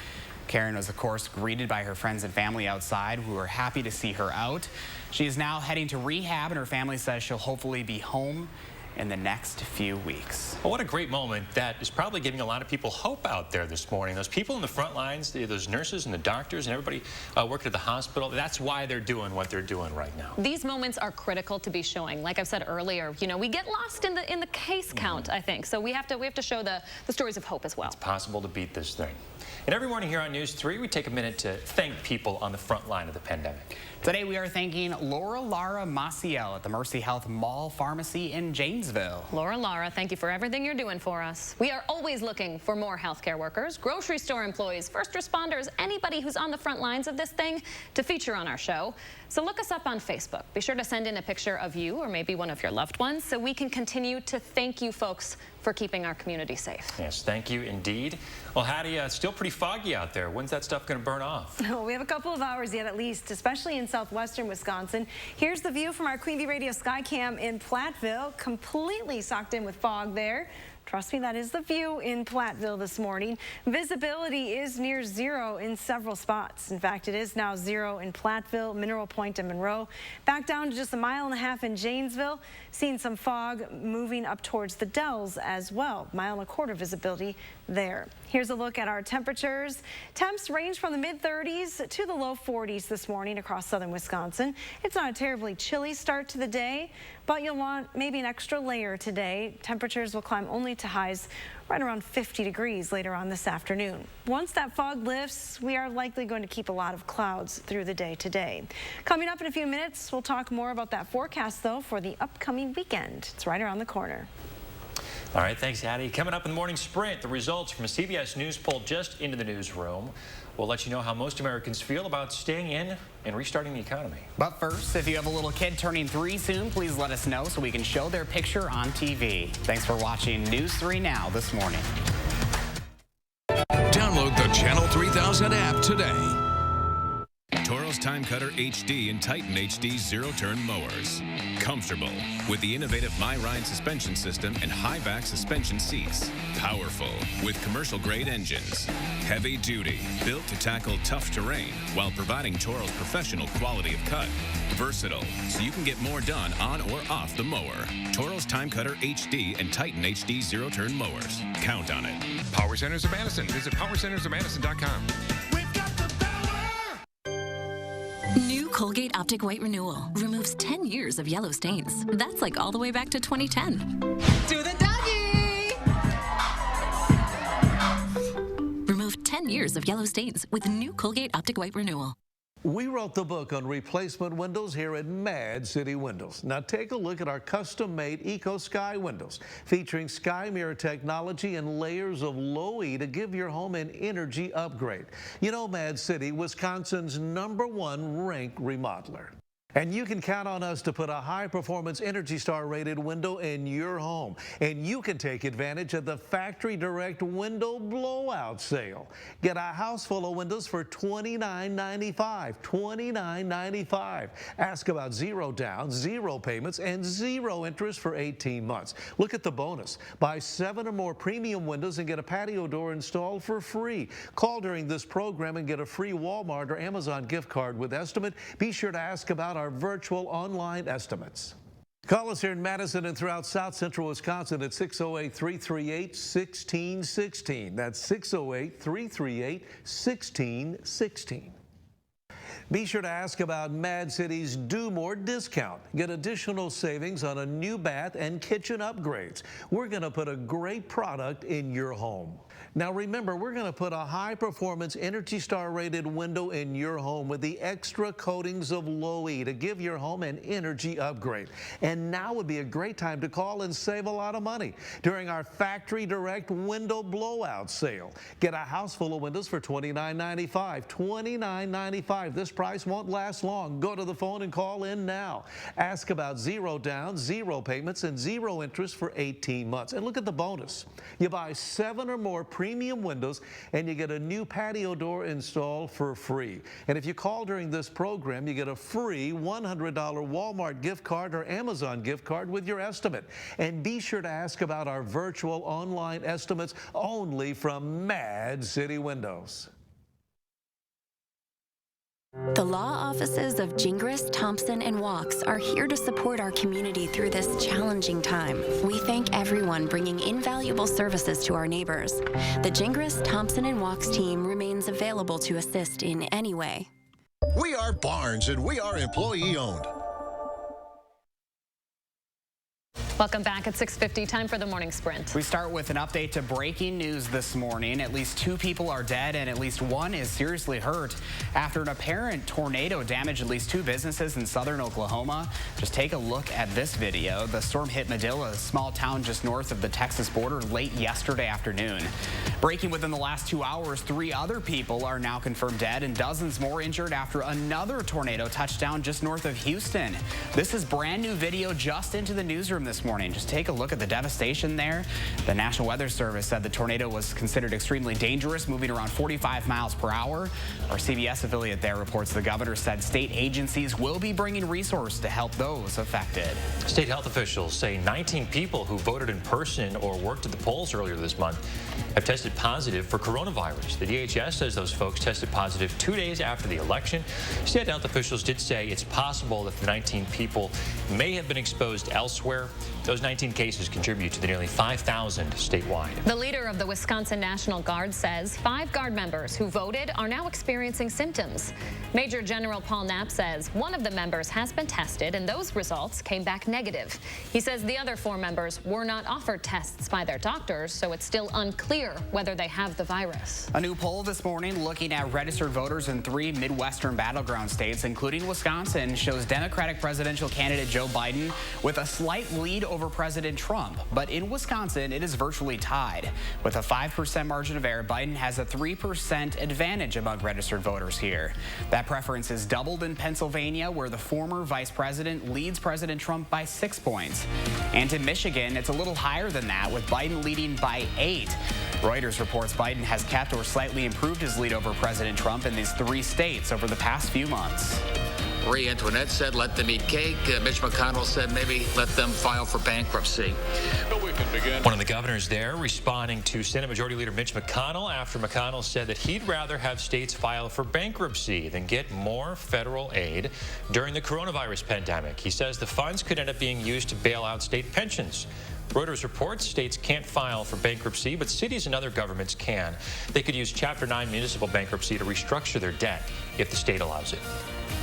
Speaker 2: Karen was, of course, greeted by her friends and family outside who were happy to see her out. She is now heading to rehab, and her family says she'll hopefully be home in the next few weeks.
Speaker 3: Well, what a great moment. That is probably giving a lot of people hope out there this morning. Those people in the front lines, those nurses and the doctors and everybody working at the hospital, that's why they're doing what they're doing right now.
Speaker 5: These moments are critical to be showing. Like I've said earlier, you know, we get lost in the case count, I think. So we have to show the stories of hope as well.
Speaker 3: It's possible to beat this thing. And every morning here on News 3, we take a minute to thank people on the front line of the pandemic.
Speaker 2: Today we are thanking Lara Maciel at the Mercy Health Mall Pharmacy in Janesville.
Speaker 5: Lara, thank you for everything you're doing for us. We are always looking for more healthcare workers, grocery store employees, first responders, anybody who's on the front lines of this thing to feature on our show. So look us up on Facebook. Be sure to send in a picture of you or maybe one of your loved ones so we can continue to thank you folks for keeping our community safe.
Speaker 3: Yes, thank you indeed. Well, Hattie, it's still pretty foggy out there. When's that stuff going to burn off?
Speaker 1: Oh, we have a couple of hours yet at least, especially in southwestern Wisconsin. Here's the view from our Queen Bee Radio Skycam in Platteville, completely socked in with fog there. Trust me, that is the view in Platteville this morning. Visibility is near zero in several spots. In fact, it is now zero in Platteville, Mineral Point, and Monroe. Back down to just 1.5 miles in Janesville. Seeing some fog moving up towards the Dells as well. 1.25 miles visibility there. Here's a look at our temperatures. Temps range from the mid-30s to the low 40s this morning across southern Wisconsin. It's not a terribly chilly start to the day, but you'll want maybe an extra layer today. Temperatures will climb only to highs right around 50 degrees later on this afternoon. Once that fog lifts, we are likely going to keep a lot of clouds through the day today. Coming up in a few minutes, we'll talk more about that forecast, though, for the upcoming weekend. It's right around the corner.
Speaker 3: All right, thanks, Hattie. Coming up in the morning sprint, the results from a CBS News poll just into the newsroom. We'll let you know how most Americans feel about staying in and restarting the economy.
Speaker 2: But first, if you have a little kid turning 3 soon, please let us know so we can show their picture on TV. Thanks for watching News 3 Now this morning.
Speaker 4: Download the Channel 3000 app today. Toro's Time Cutter HD and Titan HD zero-turn mowers. Comfortable with the innovative MyRide suspension system and high-back suspension seats. Powerful with commercial-grade engines. Heavy-duty, built to tackle tough terrain while providing Toro's professional quality of cut. Versatile, so you can get more done on or off the mower. Toro's Time Cutter HD and Titan HD zero-turn mowers. Count on it.
Speaker 24: Power Centers of Madison. Visit powercentersofmadison.com.
Speaker 25: New Colgate Optic White Renewal removes 10 years of yellow stains. That's like all the way back to 2010.
Speaker 23: Do the doggy!
Speaker 25: Remove 10 10 years of yellow stains with new Colgate Optic White Renewal.
Speaker 8: We wrote the book on replacement windows here at Mad City Windows. Now take a look at our custom-made Eco Sky windows featuring Sky Mirror technology and layers of low E to give your home an energy upgrade. You know, Mad City, Wisconsin's #1 ranked remodeler. And you can count on us to put a high-performance Energy Star rated window in your home. And you can take advantage of the Factory Direct Window Blowout Sale. Get a house full of windows for $29.95. $29.95. Ask about 0 down, 0 payments, and 0 interest for 18 months. Look at the bonus. Buy 7 or more premium windows and get a patio door installed for free. Call during this program and get a free Walmart or Amazon gift card with estimate. Be sure to ask about our virtual online estimates. Call us here in Madison and throughout South Central Wisconsin at 608-338-1616. That's 608-338-1616. Be sure to ask about Mad City's Do More discount. Get additional savings on a new bath and kitchen upgrades. We're going to put a great product in your home. Now remember, we're going to put a high-performance Energy Star rated window in your home with the extra coatings of low E to give your home an energy upgrade. And now would be a great time to call and save a lot of money during our Factory Direct Window Blowout Sale. Get a house full of windows for $29.95. $29.95. This price won't last long. Go to the phone and call in now. Ask about 0 down, 0 payments, and 0 interest for 18 months. And look at the bonus. You buy 7 or more premium windows and you get a new patio door installed for free. And if you call during this program, you get a free $100 Walmart gift card or Amazon gift card with your estimate. And be sure to ask about our virtual online estimates only from Mad City Windows.
Speaker 9: The law offices of Gingras, Thompson, and Walks are here to support our community through this challenging time. We thank everyone bringing invaluable services to our neighbors. The Gingras, Thompson, and Walks team remains available to assist in any way.
Speaker 7: We are Barnes, and we are employee-owned.
Speaker 5: Welcome back at 6:50. Time for the morning sprint.
Speaker 2: We start with an update to breaking news this morning. At least 2 people are dead and at least 1 is seriously hurt after an apparent tornado damaged at least 2 businesses in southern Oklahoma. Just take a look at this video. The storm hit Medilla, a small town just north of the Texas border, late yesterday afternoon. Breaking within the last 2 hours, 3 other people are now confirmed dead and dozens more injured after another tornado touched down just north of Houston. This is brand new video just into the newsroom this morning. Just take a look at the devastation there. The National Weather Service said the tornado was considered extremely dangerous, moving around 45 miles per hour. Our CBS affiliate there reports the governor said state agencies will be bringing resources to help those affected.
Speaker 3: State health officials say 19 people who voted in person or worked at the polls earlier this month have tested positive for coronavirus. The DHS says those folks tested positive 2 days after the election. State health officials did say it's possible that the 19 people may have been exposed elsewhere. Those 19 cases contribute to the nearly 5,000 statewide.
Speaker 5: The leader of the Wisconsin National Guard says 5 Guard members who voted are now experiencing symptoms. Major General Paul Knapp says one of the members has been tested and those results came back negative. He says the other 4 members were not offered tests by their doctors, so it's still unclear whether they have the virus.
Speaker 2: A new poll this morning looking at registered voters in 3 Midwestern battleground states, including Wisconsin, shows Democratic presidential candidate Joe Biden with a slight lead over President Trump. But in Wisconsin, it is virtually tied. With a 5% margin of error, Biden has a 3% advantage among registered voters here. That preference is doubled in Pennsylvania, where the former vice president leads President Trump by 6 points. And in Michigan, it's a little higher than that, with Biden leading by 8. Reuters reports Biden has kept or slightly improved his lead over President Trump in these 3 states over the past few months.
Speaker 10: Marie Antoinette said let them eat cake. Mitch McConnell said maybe let them file for bankruptcy.
Speaker 3: One of the governors there responding to Senate Majority Leader Mitch McConnell after McConnell said that he'd rather have states file for bankruptcy than get more federal aid during the coronavirus pandemic. He says the funds could end up being used to bail out state pensions. Reuters reports states can't file for bankruptcy, but cities and other governments can. They could use Chapter 9 municipal bankruptcy to restructure their debt if the state allows it.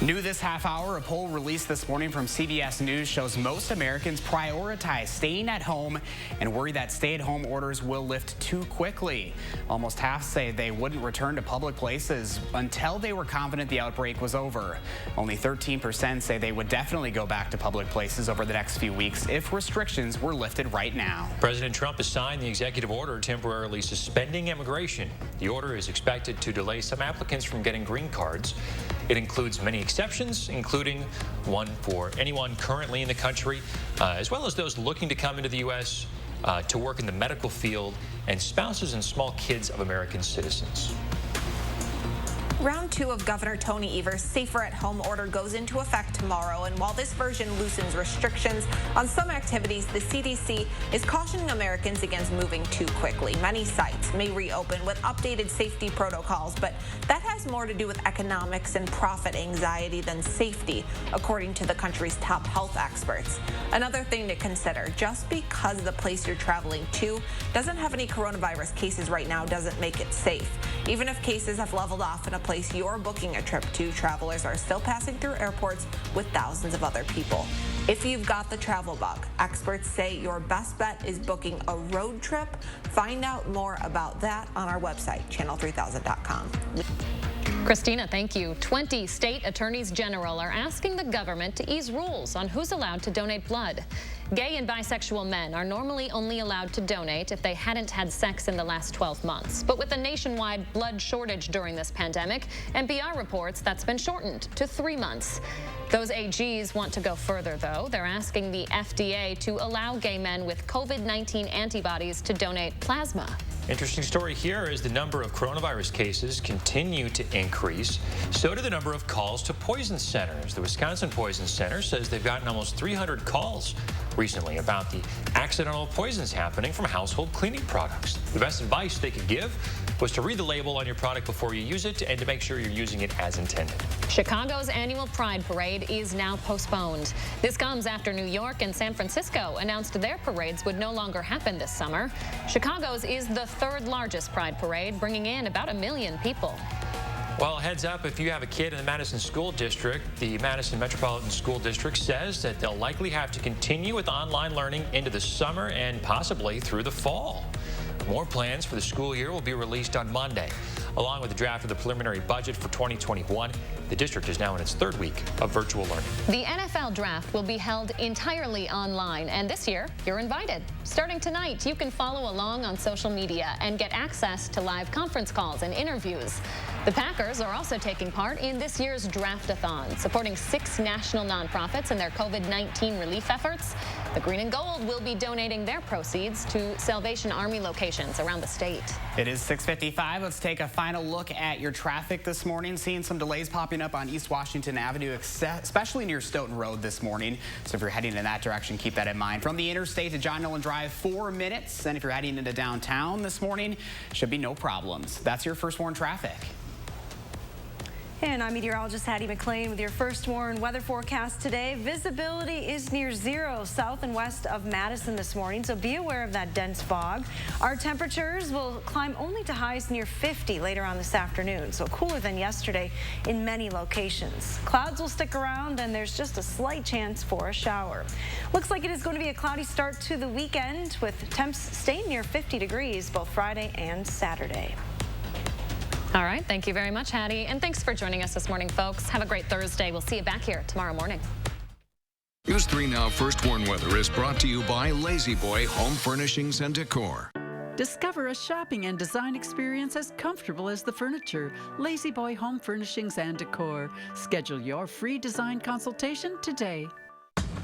Speaker 2: New this half hour, a poll released this morning from CBS News shows most Americans prioritize staying at home and worry that stay-at-home orders will lift too quickly. Almost half say they wouldn't return to public places until they were confident the outbreak was over. Only 13% say they would definitely go back to public places over the next few weeks if restrictions were lifted right now.
Speaker 3: President Trump has signed the executive order temporarily suspending immigration. The order is expected to delay some applicants from getting green cards. It includes many exceptions, including one for anyone currently in the country, as well as those looking to come into the U.S. To work in the medical field, and spouses and small kids of American citizens.
Speaker 16: Round 2 of Governor Tony Evers' Safer at Home order goes into effect tomorrow, and while this version loosens restrictions on some activities, the CDC is cautioning Americans against moving too quickly. Many sites may reopen with updated safety protocols, but that has more to do with economics and profit anxiety than safety, according to the country's top health experts. Another thing to consider, just because the place you're traveling to doesn't have any coronavirus cases right now doesn't make it safe. Even if cases have leveled off in a place you're booking a trip to, travelers are still passing through airports with thousands of other people. If you've got the travel bug, experts say your best bet is booking a road trip. Find out more about that on our website, channel3000.com.
Speaker 5: Christina, thank you. 20 state attorneys general are asking the government to ease rules on who's allowed to donate blood. Gay and bisexual men are normally only allowed to donate if they hadn't had sex in the last 12 months. But with a nationwide blood shortage during this pandemic, NPR reports that's been shortened to 3 months. Those AGs want to go further, though. They're asking the FDA to allow gay men with COVID-19 antibodies to donate plasma.
Speaker 3: Interesting story here is the number of coronavirus cases continue to increase. So do the number of calls to poison centers. The Wisconsin Poison Center says they've gotten almost 300 calls recently about the accidental poisons happening from household cleaning products. The best advice they could give was to read the label on your product before you use it and to make sure you're using it as intended.
Speaker 5: Chicago's annual Pride Parade is now postponed. This comes after New York and San Francisco announced their parades would no longer happen this summer. Chicago's is the third largest Pride Parade, bringing in about 1 million people.
Speaker 3: Well, heads up, if you have a kid in the Madison School District, the Madison Metropolitan School District says that they'll likely have to continue with online learning into the summer and possibly through the fall. More plans for the school year will be released on Monday. Along with the draft of the preliminary budget for 2021, the district is now in its 3rd week of virtual learning.
Speaker 5: The NFL draft will be held entirely online, and this year, you're invited. Starting tonight, you can follow along on social media and get access to live conference calls and interviews. The Packers are also taking part in this year's Draft-a-thon, supporting 6 national nonprofits in their COVID-19 relief efforts. The Green and Gold will be donating their proceeds to Salvation Army locations around the state.
Speaker 2: It is 6:55. Let's take a final look at your traffic this morning. Seeing some delays popping up on East Washington Avenue, especially near Stoughton Road this morning. So if you're heading in that direction, keep that in mind. From the interstate to John Nolan Drive, 4 minutes. And if you're heading into downtown this morning, should be no problems. That's your First Warn traffic.
Speaker 1: And I'm meteorologist Hattie McLean with your First Warn weather forecast today. Visibility is near 0 south and west of Madison this morning, so be aware of that dense fog. Our temperatures will climb only to highs near 50 later on this afternoon, so cooler than yesterday in many locations. Clouds will stick around, and there's just a slight chance for a shower. Looks like it is going to be a cloudy start to the weekend, with temps staying near 50 degrees both Friday and Saturday.
Speaker 5: All right, thank you very much, Hattie. And thanks for joining us this morning, folks. Have a great Thursday. We'll see you back here tomorrow morning.
Speaker 4: News 3 Now First Warn Weather is brought to you by Lazy Boy Home Furnishings and Decor.
Speaker 11: Discover a shopping and design experience as comfortable as the furniture. Lazy Boy Home Furnishings and Decor. Schedule your free design consultation today.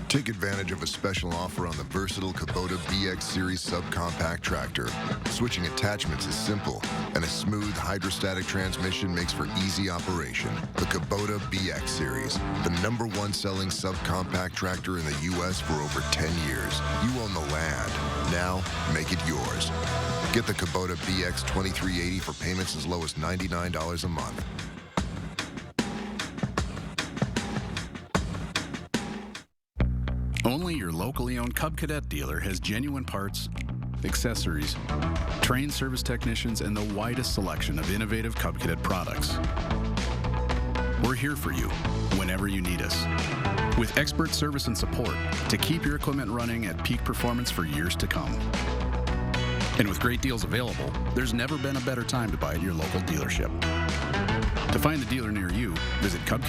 Speaker 12: Take advantage of a special offer on the versatile Kubota BX Series subcompact tractor. Switching attachments is simple, and a smooth hydrostatic transmission makes for easy operation. The Kubota BX Series, the #1 selling subcompact tractor in the U.S. for over 10 years. You own the land. Now, make it yours. Get the Kubota BX 2380 for payments as low as $99 a month.
Speaker 13: Only your locally owned Cub Cadet dealer has genuine parts, accessories, trained service technicians, and the widest selection of innovative Cub Cadet products. We're here for you whenever you need us, with expert service and support to keep your equipment running at peak performance for years to come. And with great deals available, there's never been a better time to buy at your local dealership. To find the dealer near you, visit Cub